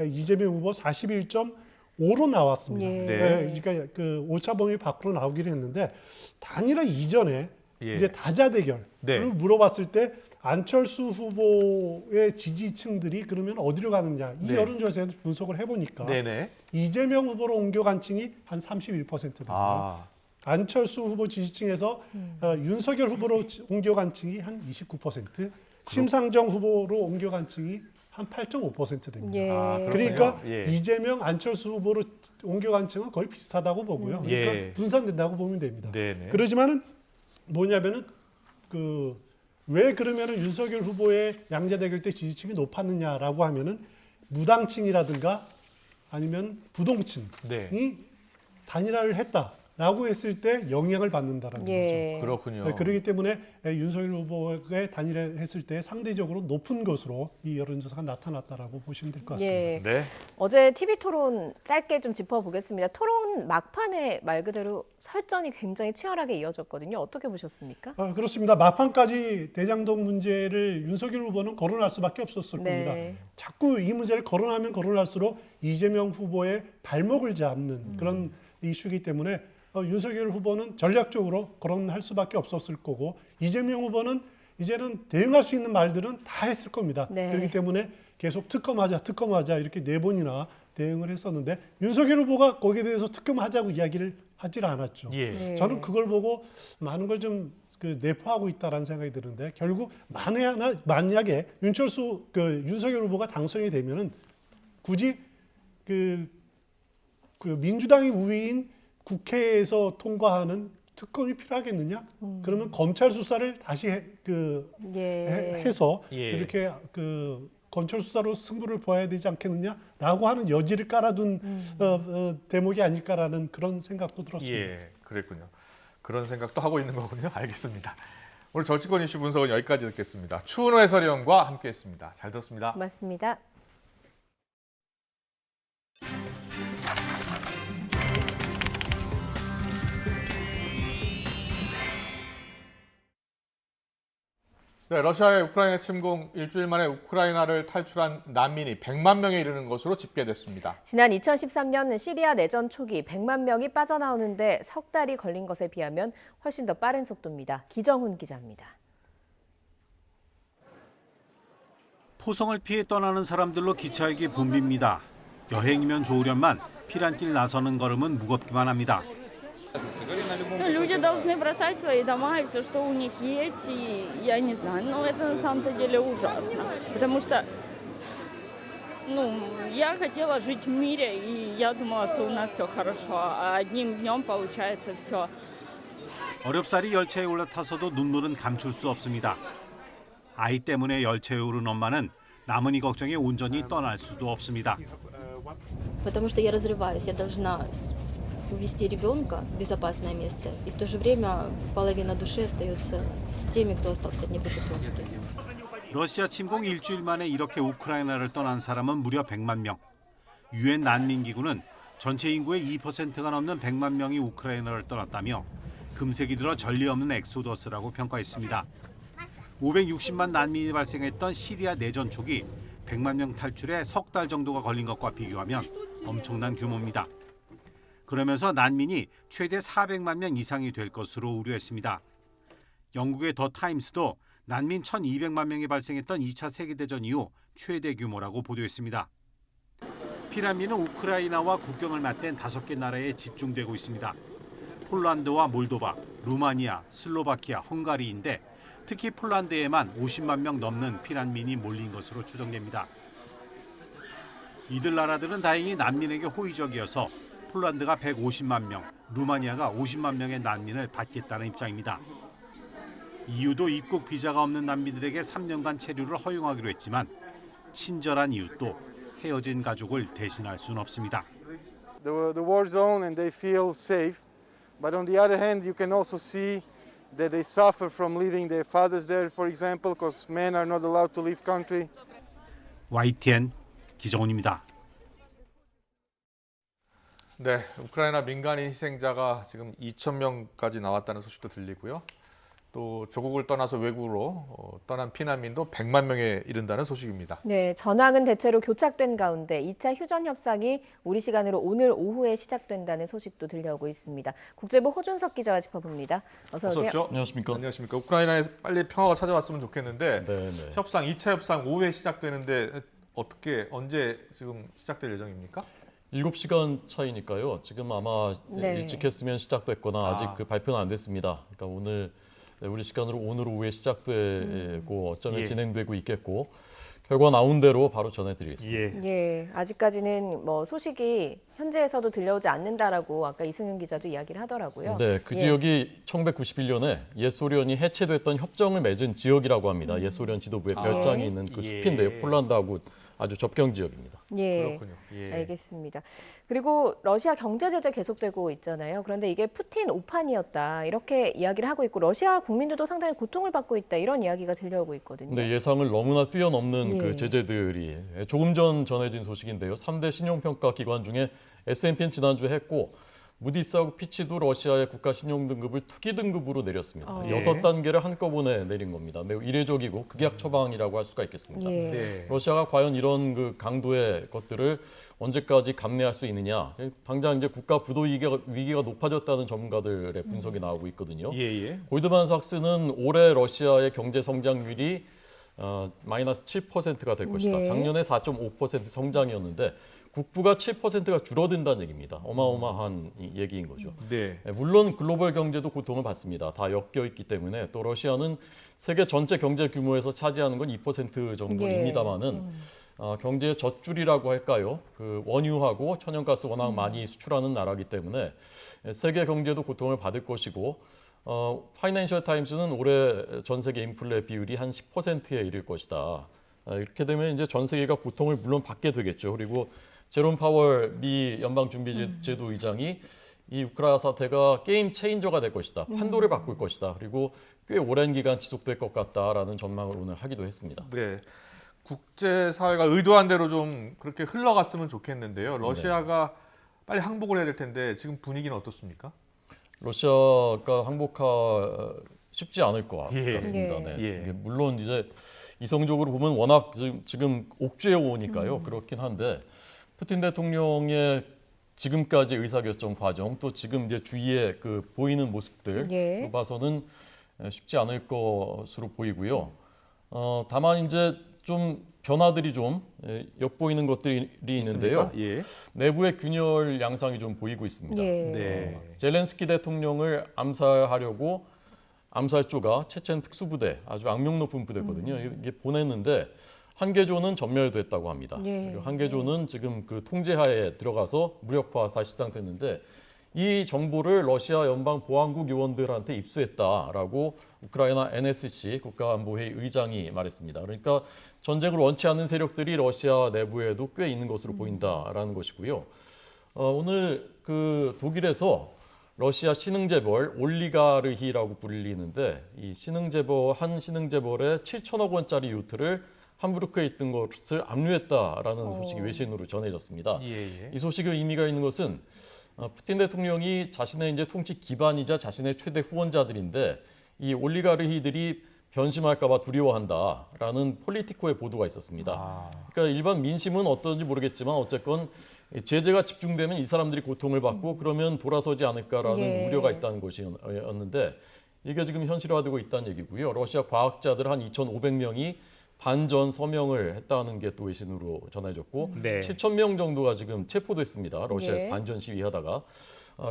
이재명 후보 41.5로 나왔습니다. 예. 그러니까 그 오차 범위 밖으로 나오기는 했는데 단일화 이전에 예. 이제 다자 대결을 네. 물어봤을 때 안철수 후보의 지지층들이 그러면 어디로 가느냐 이 네. 여론조사에서 분석을 해보니까 네네. 이재명 후보로 옮겨간 층이 한 31%입니다. 안철수 후보 지지층에서 윤석열 후보로 옮겨간 층이 한 29%, 심상정 후보로 옮겨간 층이 한 8.5% 됩니다. 예. 그러니까 예. 이재명, 안철수 후보로 옮겨간 층은 거의 비슷하다고 보고요. 그러니까 예. 분산된다고 보면 됩니다. 네네. 그러지만은 뭐냐면은 왜 그러면은 윤석열 후보의 양자 대결 때 지지층이 높았느냐라고 하면은 무당층이라든가 아니면 부동층이 네. 단일화를 했다라고 했을 때 영향을 받는다라는 예. 거죠. 그렇군요. 네, 그렇기 때문에 윤석열 후보가 단일화했을 때 상대적으로 높은 것으로 이 여론조사가 나타났다라고 보시면 될 것 같습니다. 예. 네. 어제 TV 토론 짧게 좀 짚어보겠습니다. 토론 막판에 말 그대로 설전이 굉장히 치열하게 이어졌거든요. 어떻게 보셨습니까? 그렇습니다. 막판까지 대장동 문제를 윤석열 후보는 거론할 수밖에 없었을 네. 겁니다. 자꾸 이 문제를 거론하면 거론할수록 이재명 후보의 발목을 잡는 그런 이슈이기 때문에 윤석열 후보는 전략적으로 거론할 수밖에 없었을 거고 이재명 후보는 이제는 대응할 수 있는 말들은 다 했을 겁니다. 네. 그렇기 때문에 계속 특검하자 이렇게 4번이나 대응을 했었는데 윤석열 후보가 거기에 대해서 특검하자고 이야기를 하지를 않았죠. 예. 네. 저는 그걸 보고 많은 걸 좀 내포하고 있다라는 생각이 드는데 결국 만약에 윤석열 후보가 당선이 되면은 굳이 그 민주당이 우위인 국회에서 통과하는 특검이 필요하겠느냐? 그러면 검찰 수사를 다시 해서 예. 이렇게 검찰 수사로 승부를 보아야 되지 않겠느냐라고 하는 여지를 깔아둔 대목이 아닐까라는 그런 생각도 들었습니다. 예, 그랬군요. 그런 생각도 하고 있는 거군요. 알겠습니다. 오늘 정치권 이슈 분석은 여기까지 듣겠습니다. 추은호 해설위원과 함께했습니다. 잘 들었습니다. 고맙습니다. 네, 러시아의 우크라이나 침공 일주일 만에 우크라이나를 탈출한 난민이 100만 명에 이르는 것으로 집계됐습니다. 지난 2013년 시리아 내전 초기 100만 명이 빠져나오는데 석 달이 걸린 것에 비하면 훨씬 더 빠른 속도입니다. 기정훈 기자입니다. 포성을 피해 떠나는 사람들로 기차역이 붐빕니다. 여행이면 좋으련만 피란길 나서는 걸음은 무겁기만 합니다. Люди должны бросать свои дома и все, что у них есть, и я не знаю, но это на самом-то деле ужасно, потому что, я хотела жить в мире, и я думала, что у нас все хорошо, а одним днем получается все. 어렵사리 열차에 올라타서도 눈물은 감출 수 없습니다. 아이 때문에 열차에 오른 엄마는 남은이 걱정에 온전히 떠날 수도 없습니다. Потому что я разрываюсь, я должна увезти ребенка в безопасное место, и в то же время половина души остается с теми, кто остался в Днепропетровске. 러시아 침공 일주일 만에 이렇게 우크라이나를 떠난 사람은 무려 100만 명. 유엔 난민기구는 전체 인구의 2%가 넘는 100만 명이 우크라이나를 떠났다며 금세기 들어 전례 없는 엑소더스라고 평가했습니다. 560만 난민이 발생했던 시리아 내전 초기 100만 명 탈출에 석 달 정도가 걸린 것과 비교하면 엄청난 규모입니다. 그러면서 난민이 최대 400만 명 이상이 될 것으로 우려했습니다. 영국의 더 타임스도 난민 1,200만 명이 발생했던 2차 세계대전 이후 최대 규모라고 보도했습니다. 피난민은 우크라이나와 국경을 맞댄 5개 나라에 집중되고 있습니다. 폴란드와 몰도바, 루마니아, 슬로바키아, 헝가리인데 특히 폴란드에만 50만 명 넘는 피난민이 몰린 것으로 추정됩니다. 이들 나라들은 다행히 난민에게 호의적이어서 폴란드가 150만 명, 루마니아가 50만 명의 난민을 받겠다는 입장입니다. EU도 입국 비자가 없는 난민들에게 3년간 체류를 허용하기로 했지만 친절한 이웃도 헤어진 가족을 대신할 수는 없습니다. The war zone and they feel safe, but on the other hand, you can also see that they suffer from leaving their fathers there, for example, because men are not allowed to leave country. YTN 기정훈입니다. 네, 우크라이나 민간인 희생자가 지금 2,000명까지 나왔다는 소식도 들리고요. 또 조국을 떠나서 외국으로 떠난 피난민도 100만 명에 이른다는 소식입니다. 네, 전황은 대체로 교착된 가운데 2차 휴전 협상이 우리 시간으로 오늘 오후에 시작된다는 소식도 들려오고 있습니다. 국제부 호준석 기자가 짚어봅니다. 어서 오세요. 안녕하십니까. 안녕하십니까. 우크라이나에 빨리 평화가 찾아왔으면 좋겠는데 협상 2차 협상 오후에 시작되는데 언제 지금 시작될 예정입니까? 7시간 차이니까요. 지금 아마 일찍 했으면 시작됐거나 아직 그 발표는 안 됐습니다. 그러니까 오늘 우리 시간으로 오늘 오후에 시작되고 어쩌면 진행되고 있겠고 결과 나온 대로 바로 전해드리겠습니다. 예, 아직까지는 소식이 현지에서도 들려오지 않는다라고 아까 이승윤 기자도 이야기를 하더라고요. 네, 그 지역이 1991년에 옛 소련이 해체됐던 협정을 맺은 지역이라고 합니다. 옛 소련 지도부에 별장이 있는 그 숲인데요. 폴란드하고 아주 접경 지역입니다. 그렇군요. 알겠습니다. 그리고 러시아 경제 제재 계속되고 있잖아요. 그런데 이게 푸틴 오판이었다 이렇게 이야기를 하고 있고 러시아 국민들도 상당히 고통을 받고 있다 이런 이야기가 들려오고 있거든요. 네, 예상을 너무나 뛰어넘는 그 제재들이 조금 전 전해진 소식인데요. 3대 신용평가 기관 중에 S&P는 지난주에 했고 무디스하고 피치도 러시아의 국가 신용 등급을 투기 등급으로 내렸습니다. 6단계를 한꺼번에 내린 겁니다. 매우 이례적이고 극약 처방이라고 할 수가 있겠습니다. 러시아가 과연 이런 그 강도의 것들을 언제까지 감내할 수 있느냐. 당장 이제 국가 부도 위기가 높아졌다는 전문가들의 분석이 나오고 있거든요. 골드만삭스는 올해 러시아의 경제 성장률이 마이너스 7%가 될 것이다. 작년에 4.5% 성장이었는데 국부가 7%가 줄어든다는 얘기입니다. 어마어마한 얘기인 거죠. 물론 글로벌 경제도 고통을 받습니다. 다 엮여 있기 때문에 또 러시아는 세계 전체 경제 규모에서 차지하는 건 2% 정도입니다만은 경제의 젖줄이라고 할까요? 그 원유하고 천연가스 워낙 많이 수출하는 나라이기 때문에 세계 경제도 고통을 받을 것이고 파이낸셜 타임스는 올해 전 세계 인플레 비율이 한 10%에 이를 것이다. 이렇게 되면 이제 전 세계가 고통을 물론 받게 되겠죠. 그리고 제롬 파월 미 연방준비제도 의장이 이 우크라이나 사태가 게임 체인저가 될 것이다. 판도를 바꿀 것이다. 그리고 꽤 오랜 기간 지속될 것 같다라는 전망을 오늘 하기도 했습니다. 네, 국제사회가 의도한 대로 좀 그렇게 흘러갔으면 좋겠는데요. 러시아가 빨리 항복을 해야 될 텐데 지금 분위기는 어떻습니까? 러시아가 항복하 쉽지 않을 것 같습니다. 물론 이제 이성적으로 보면 워낙 지금 옥죄어 오니까요. 그렇긴 한데 푸틴 대통령의 지금까지 의사결정 과정 또 지금 이제 주위에 그 보이는 모습들 봐서는 쉽지 않을 것으로 보이고요. 다만 이제 좀 변화들이 좀 엿보이는 것들이 있는데요. 예. 내부의 균열 양상이 좀 보이고 있습니다. 예. 네. 젤렌스키 대통령을 암살하려고 암살조가 체첸 특수부대, 아주 악명 높은 부대거든요. 이게 보냈는데 한계조는 전멸됐다고 합니다. 예. 그리고 한계조는 지금 그 통제하에 들어가서 무력화 사실상 됐는데 이 정보를 러시아 연방보안국 요원들한테 입수했다라고 우크라이나 NSC 국가안보회의 의장이 말했습니다. 그러니까 전쟁을 원치 않는 세력들이 러시아 내부에도 꽤 있는 것으로 보인다라는 것이고요. 오늘 그 독일에서 러시아 신흥재벌 올리가르히라고 불리는데 이 한 신흥재벌의 7천억 원짜리 요트를 함부르크에 있던 것을 압류했다라는 소식이 외신으로 전해졌습니다. 예. 이 소식의 의미가 있는 것은 푸틴 대통령이 자신의 이제 통치 기반이자 자신의 최대 후원자들인데 이 올리가르히들이 변심할까 봐 두려워한다라는 폴리티코의 보도가 있었습니다. 그러니까 일반 민심은 어떤지 모르겠지만 어쨌건 제재가 집중되면 이 사람들이 고통을 받고 그러면 돌아서지 않을까라는 예. 우려가 있다는 것이었는데 이게 지금 현실화되고 있다는 얘기고요. 러시아 과학자들 한 2,500명이 반전 서명을 했다는 게 또 외신으로 전해졌고 네. 7,000명 정도가 지금 체포됐습니다. 러시아에서 네. 반전 시위하다가.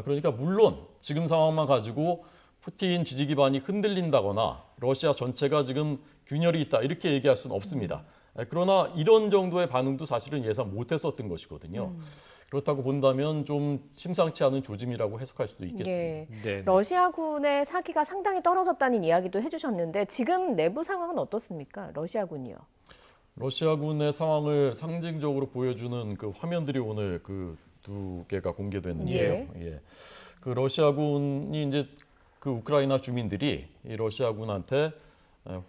그러니까 물론 지금 상황만 가지고 푸틴 지지 기반이 흔들린다거나 러시아 전체가 지금 균열이 있다 이렇게 얘기할 수는 없습니다. 그러나 이런 정도의 반응도 사실은 예상 못했었던 것이거든요. 그렇다고 본다면 좀 심상치 않은 조짐이라고 해석할 수도 있겠습니다. 예. 네. 러시아군의 사기가 상당히 떨어졌다는 이야기도 해주셨는데 지금 내부 상황은 어떻습니까? 러시아군이요. 러시아군의 상황을 상징적으로 보여주는 그 화면들이 오늘 그 2개가 공개됐는데요. 예. 그 러시아군이 이제 그 우크라이나 주민들이 이 러시아군한테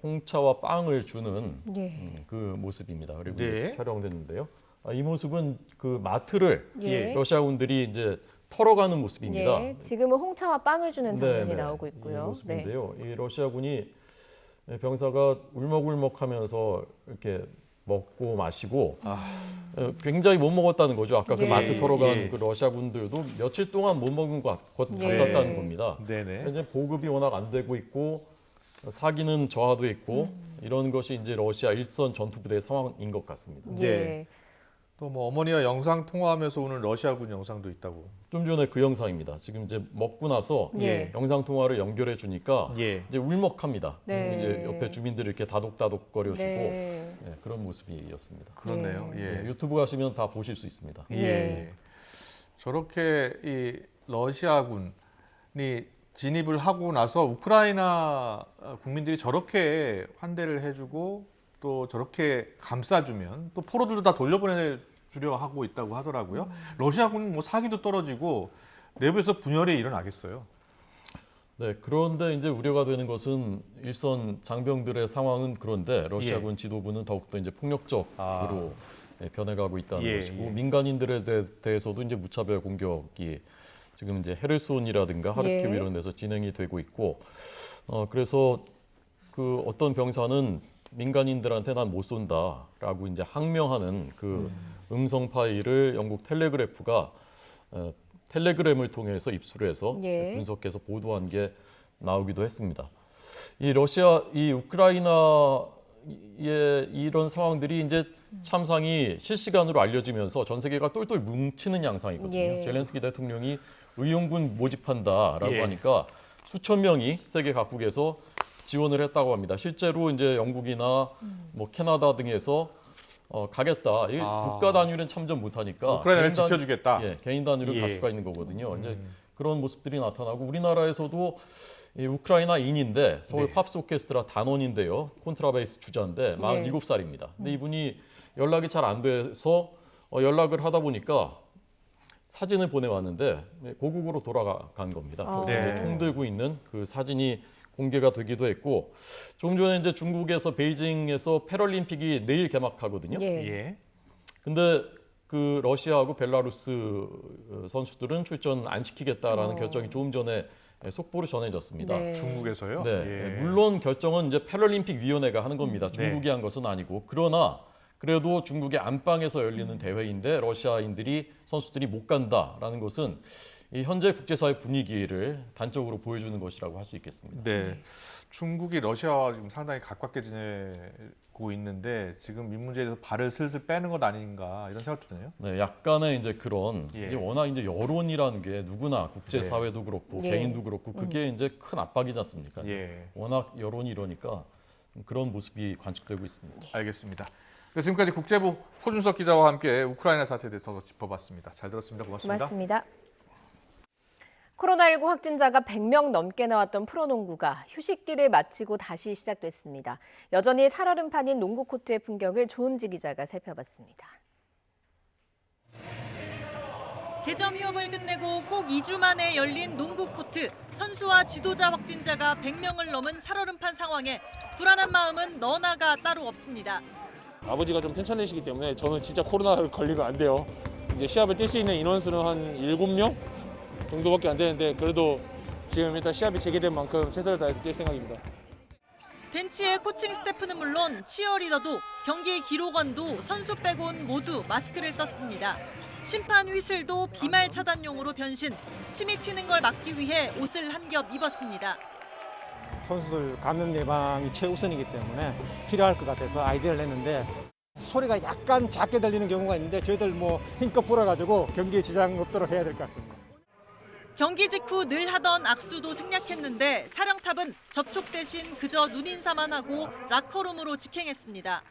홍차와 빵을 주는 그 모습입니다. 그리고 네. 촬영됐는데요. 이 모습은 그 마트를 예. 러시아군들이 이제 털어가는 모습입니다. 예. 지금은 홍차와 빵을 주는 장면이 네. 나오고 이 있고요. 모습인데요. 이 러시아군이 병사가 울먹울먹하면서 이렇게 먹고 마시고 굉장히 못 먹었다는 거죠. 아까 그 예. 마트 털어간 예. 그 러시아군들도 며칠 동안 못 먹은 것 같았다는 겁니다. 네네. 이제 보급이 워낙 안 되고 있고 사기는 저하돼 있고 이런 것이 이제 러시아 일선 전투부대의 상황인 것 같습니다. 예. 또 뭐 어머니와 영상 통화하면서 오는 러시아군 영상도 있다고. 좀 전에 그 영상입니다. 지금 이제 먹고 나서 예. 영상 통화를 연결해 주니까 예. 이제 울먹합니다. 네. 이제 옆에 주민들을 이렇게 다독다독거려주고 네. 그런 모습이었습니다. 그렇네요. 예. 유튜브 가시면 다 보실 수 있습니다. 예. 저렇게 이 러시아군이 진입을 하고 나서 우크라이나 국민들이 저렇게 환대를 해주고 또 저렇게 감싸주면 또 포로들도 다 돌려보내주려 하고 있다고 하더라고요. 러시아군은 뭐 사기도 떨어지고 내부에서 분열이 일어나겠어요. 네, 그런데 이제 우려가 되는 것은 일선 장병들의 상황은 그런데 러시아군 예. 지도부는 더욱더 이제 폭력적으로 변해가고 있다는 예, 것이고 예. 민간인들에 대해서도 이제 무차별 공격이 지금 이제 헤르손이라든가 하르키우 예. 이런 데서 진행이 되고 있고 그래서 그 어떤 병사는 민간인들한테 난 못 쏜다라고 이제 항명하는 그 음성 파일을 영국 텔레그래프가 텔레그램을 통해서 입수를 해서 예. 분석해서 보도한 게 나오기도 했습니다. 이 우크라이나의 이런 상황들이 이제 참상이 실시간으로 알려지면서 전 세계가 똘똘 뭉치는 양상이거든요. 예. 젤렌스키 대통령이 의용군 모집한다라고 예. 하니까 수천 명이 세계 각국에서 지원을 했다고 합니다. 실제로 이제 영국이나 뭐 캐나다 등에서 가겠다. 이 국가 단위는 참전 못하니까 우크라이나를 지켜주겠다. 예, 개인 단위로 예. 갈 수가 있는 거거든요. 이제 그런 모습들이 나타나고 우리나라에서 이 우크라이나인인데 서울 네. 팝스 오케스트라 단원인데요. 콘트라베이스 주자인데 47살입니다. 근데 이분이 연락이 잘 안 돼서 연락을 하다 보니까 사진을 보내왔는데 고국으로 돌아간 겁니다. 그래서 네. 이제 총 들고 있는 그 사진이 공개가 되기도 했고 좀 전에 이제 중국에서 베이징에서 패럴림픽이 내일 개막하거든요. 예. 근데 그 러시아하고 벨라루스 선수들은 출전 안 시키겠다라는 결정이 조금 전에 속보로 전해졌습니다. 네. 중국에서요? 네. 예. 물론 결정은 이제 패럴림픽 위원회가 하는 겁니다. 중국이 한 것은 아니고. 그러나 그래도 중국의 안방에서 열리는 대회인데 러시아인들이 선수들이 못 간다라는 것은 이 현재 국제사회 분위기를 단적으로 보여주는 것이라고 할 수 있겠습니다. 네, 중국이 러시아와 지금 상당히 가깝게 지내고 있는데 지금 이 문제에 대해서 발을 슬슬 빼는 것 아닌가 이런 생각도 드네요. 네, 약간의 이제 그런 예. 이게 워낙 이제 여론이라는 게 누구나 국제사회도 그렇고 예. 개인도 그렇고 그게 이제 큰 압박이지 않습니까? 예. 워낙 여론이 이러니까 그런 모습이 관측되고 있습니다. 알겠습니다. 지금까지 국제부 호준석 기자와 함께 우크라이나 사태에 대해서 더 짚어봤습니다. 잘 들었습니다. 고맙습니다. 고맙습니다. 코로나19 확진자가 100명 넘게 나왔던 프로농구가 휴식기를 마치고 다시 시작됐습니다. 여전히 살얼음판인 농구 코트의 풍경을 조은지 기자가 살펴봤습니다. 개점 휴업을 끝내고 꼭 2주 만에 열린 농구 코트. 선수와 지도자 확진자가 100명을 넘은 살얼음판 상황에 불안한 마음은 너나가 따로 없습니다. 아버지가 좀 편찮으시기 때문에 저는 진짜 코로나를 걸리면 안 돼요. 이제 시합을 뛸 수 있는 인원수는 한 7명 정도밖에 안 되는데 그래도 지금 일단 시합이 재개된 만큼 최선을 다해서 뛸 생각입니다. 벤치의 코칭 스태프는 물론 치어리더도 경기 기록원도 선수 빼곤 모두 마스크를 썼습니다. 심판 휘슬도 비말 차단용으로 변신. 침이 튀는 걸 막기 위해 옷을 한 겹 입었습니다. 선수들 감염 예방이 최우선이기 때문에 필요할 것 같아서 아이디어를 냈는데 소리가 약간 작게 들리는 경우가 있는데 저희들 힘껏 불어가지고 경기에 지장 없도록 해야 될 것 같습니다. 경기 직후 늘 하던 악수도 생략했는데 사령탑은 접촉 대신 그저 눈인사만 하고 라커룸으로 직행했습니다.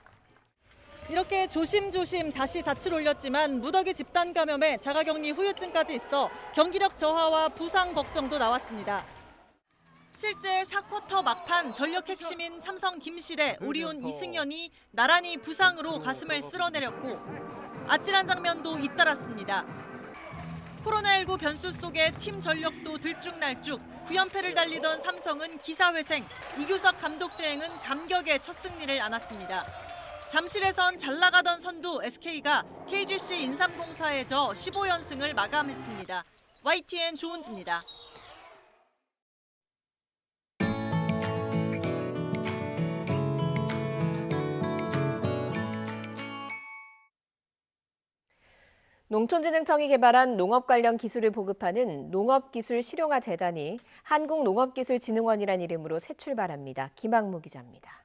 이렇게 조심조심 다시 닻을 올렸지만 무더기 집단 감염에 자가격리 후유증까지 있어 경기력 저하와 부상 걱정도 나왔습니다. 실제 4쿼터 막판 전력 핵심인 삼성 김실의 오리온 이승현이 나란히 부상으로 가슴을 쓸어내렸고 아찔한 장면도 잇따랐습니다. 코로나19 변수 속에 팀 전력도 들쭉날쭉 9연패를 달리던 삼성은 기사회생, 이규석 감독 대행은 감격의 첫 승리를 안았습니다. 잠실에선 잘 나가던 선두 SK가 KGC 인삼공사에 져 15연승을 마감했습니다. YTN 조은지입니다. 농촌진흥청이 개발한 농업 관련 기술을 보급하는 농업기술실용화 재단이 한국농업기술진흥원이란 이름으로 새 출발합니다. 김학무 기자입니다.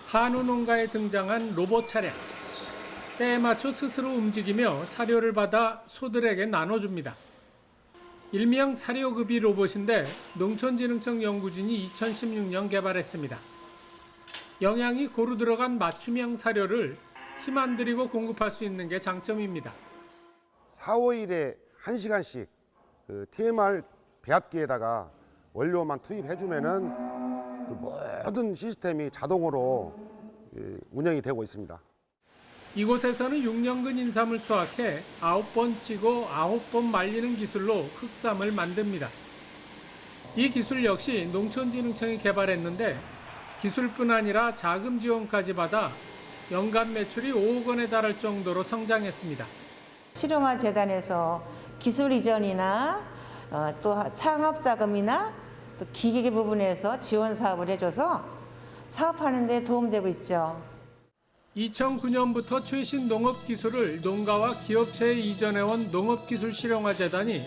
한우 농가에 등장한 로봇 차량. 때에 맞춰 스스로 움직이며 사료를 받아 소들에게 나눠줍니다. 일명 사료급이 로봇인데 농촌진흥청 연구진이 2016년 개발했습니다. 영양이 고루 들어간 맞춤형 사료를 힘 안 들이고 공급할 수 있는 게 장점입니다. 4, 5일에 1시간씩 TMR 배합기에다가 원료만 투입해주면은 그 모든 시스템이 자동으로 운영이 되고 있습니다. 이곳에서는 6년근 인삼을 수확해 9번 찌고 9번 말리는 기술로 흑삼을 만듭니다. 이 기술 역시 농촌진흥청이 개발했는데 기술뿐 아니라 자금 지원까지 받아 연간 매출이 5억 원에 달할 정도로 성장했습니다. 실용화 재단에서 기술 이전이나 또 창업 자금이나 또 기기 부분에서 지원 사업을 해줘서 사업하는 데 도움되고 있죠. 2009년부터 최신 농업 기술을 농가와 기업체에 이전해온 농업기술 실용화 재단이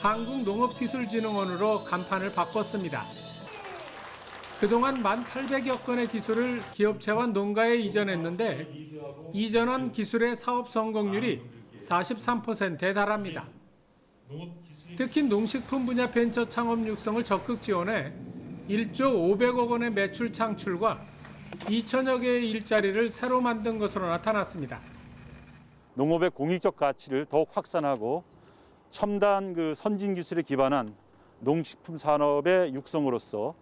한국농업기술진흥원으로 간판을 바꿨습니다. 그동안 1,800여 건의 기술을 기업체와 농가에 이전했는데 이전한 기술의 사업 성공률이 43%에 달합니다. 특히 농식품 분야 벤처 창업 육성을 적극 지원해 1조 500억 원의 매출 창출과 2천여 개의 일자리를 새로 만든 것으로 나타났습니다. 농업의 공익적 가치를 더욱 확산하고 첨단 선진 기술에 기반한 농식품 산업의 육성으로서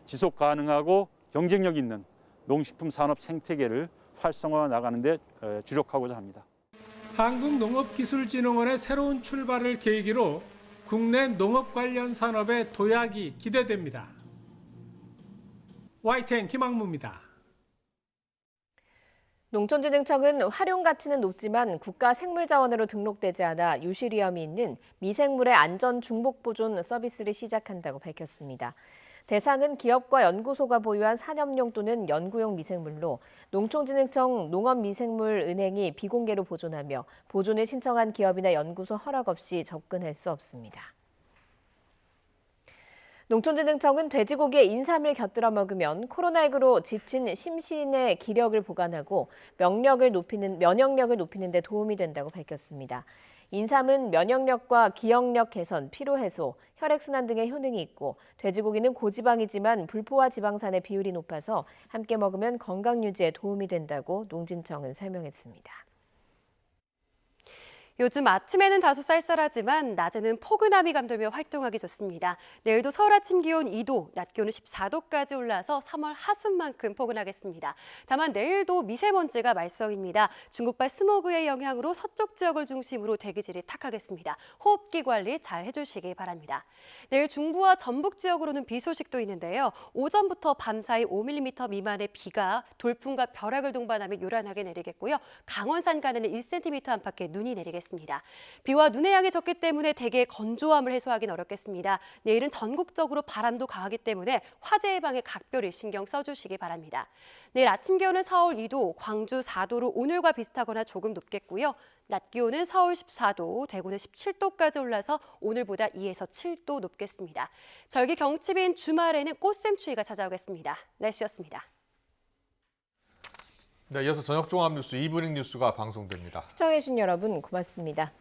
지속 가능하고 경쟁력 있는 농식품 산업 생태계를 활성화 나가는 데 주력하고자 합니다. 한국농업기술진흥원의 새로운 출발을 계기로 국내 농업 관련 산업의 도약이 기대됩니다. YTN 김학무입니다. 농촌진흥청은 활용 가치는 높지만 국가생물자원으로 등록되지 않아 유실 위험이 있는 미생물의 안전 중복 보존 서비스를 시작한다고 밝혔습니다. 대상은 기업과 연구소가 보유한 산업용 또는 연구용 미생물로 농촌진흥청 농업미생물은행이 비공개로 보존하며 보존을 신청한 기업이나 연구소 허락 없이 접근할 수 없습니다. 농촌진흥청은 돼지고기에 인삼을 곁들여 먹으면 코로나19로 지친 심신의 기력을 보강하고 면역력을 높이는 데 도움이 된다고 밝혔습니다. 인삼은 면역력과 기억력 개선, 피로 해소, 혈액순환 등의 효능이 있고 돼지고기는 고지방이지만 불포화 지방산의 비율이 높아서 함께 먹으면 건강 유지에 도움이 된다고 농진청은 설명했습니다. 요즘 아침에는 다소 쌀쌀하지만 낮에는 포근함이 감돌며 활동하기 좋습니다. 내일도 서울 아침 기온 2도, 낮 기온은 14도까지 올라서 3월 하순만큼 포근하겠습니다. 다만 내일도 미세먼지가 말썽입니다. 중국발 스모그의 영향으로 서쪽 지역을 중심으로 대기질이 탁하겠습니다. 호흡기 관리 잘 해주시기 바랍니다. 내일 중부와 전북 지역으로는 비 소식도 있는데요. 오전부터 밤 사이 5mm 미만의 비가 돌풍과 벼락을 동반하며 요란하게 내리겠고요. 강원 산간에는 1cm 안팎의 눈이 내리겠습니다. 비와 눈의 양이 적기 때문에 대개 건조함을 해소하기는 어렵겠습니다. 내일은 전국적으로 바람도 강하기 때문에 화재 예방에 각별히 신경 써주시기 바랍니다. 내일 아침 기온은 서울 2도, 광주 4도로 오늘과 비슷하거나 조금 높겠고요. 낮 기온은 서울 14도, 대구는 17도까지 올라서 오늘보다 2에서 7도 높겠습니다. 절기 경칩인 주말에는 꽃샘추위가 찾아오겠습니다. 날씨였습니다. 네, 이어서 저녁 종합 뉴스 이브닝 뉴스가 방송됩니다. 시청해주신 여러분 고맙습니다.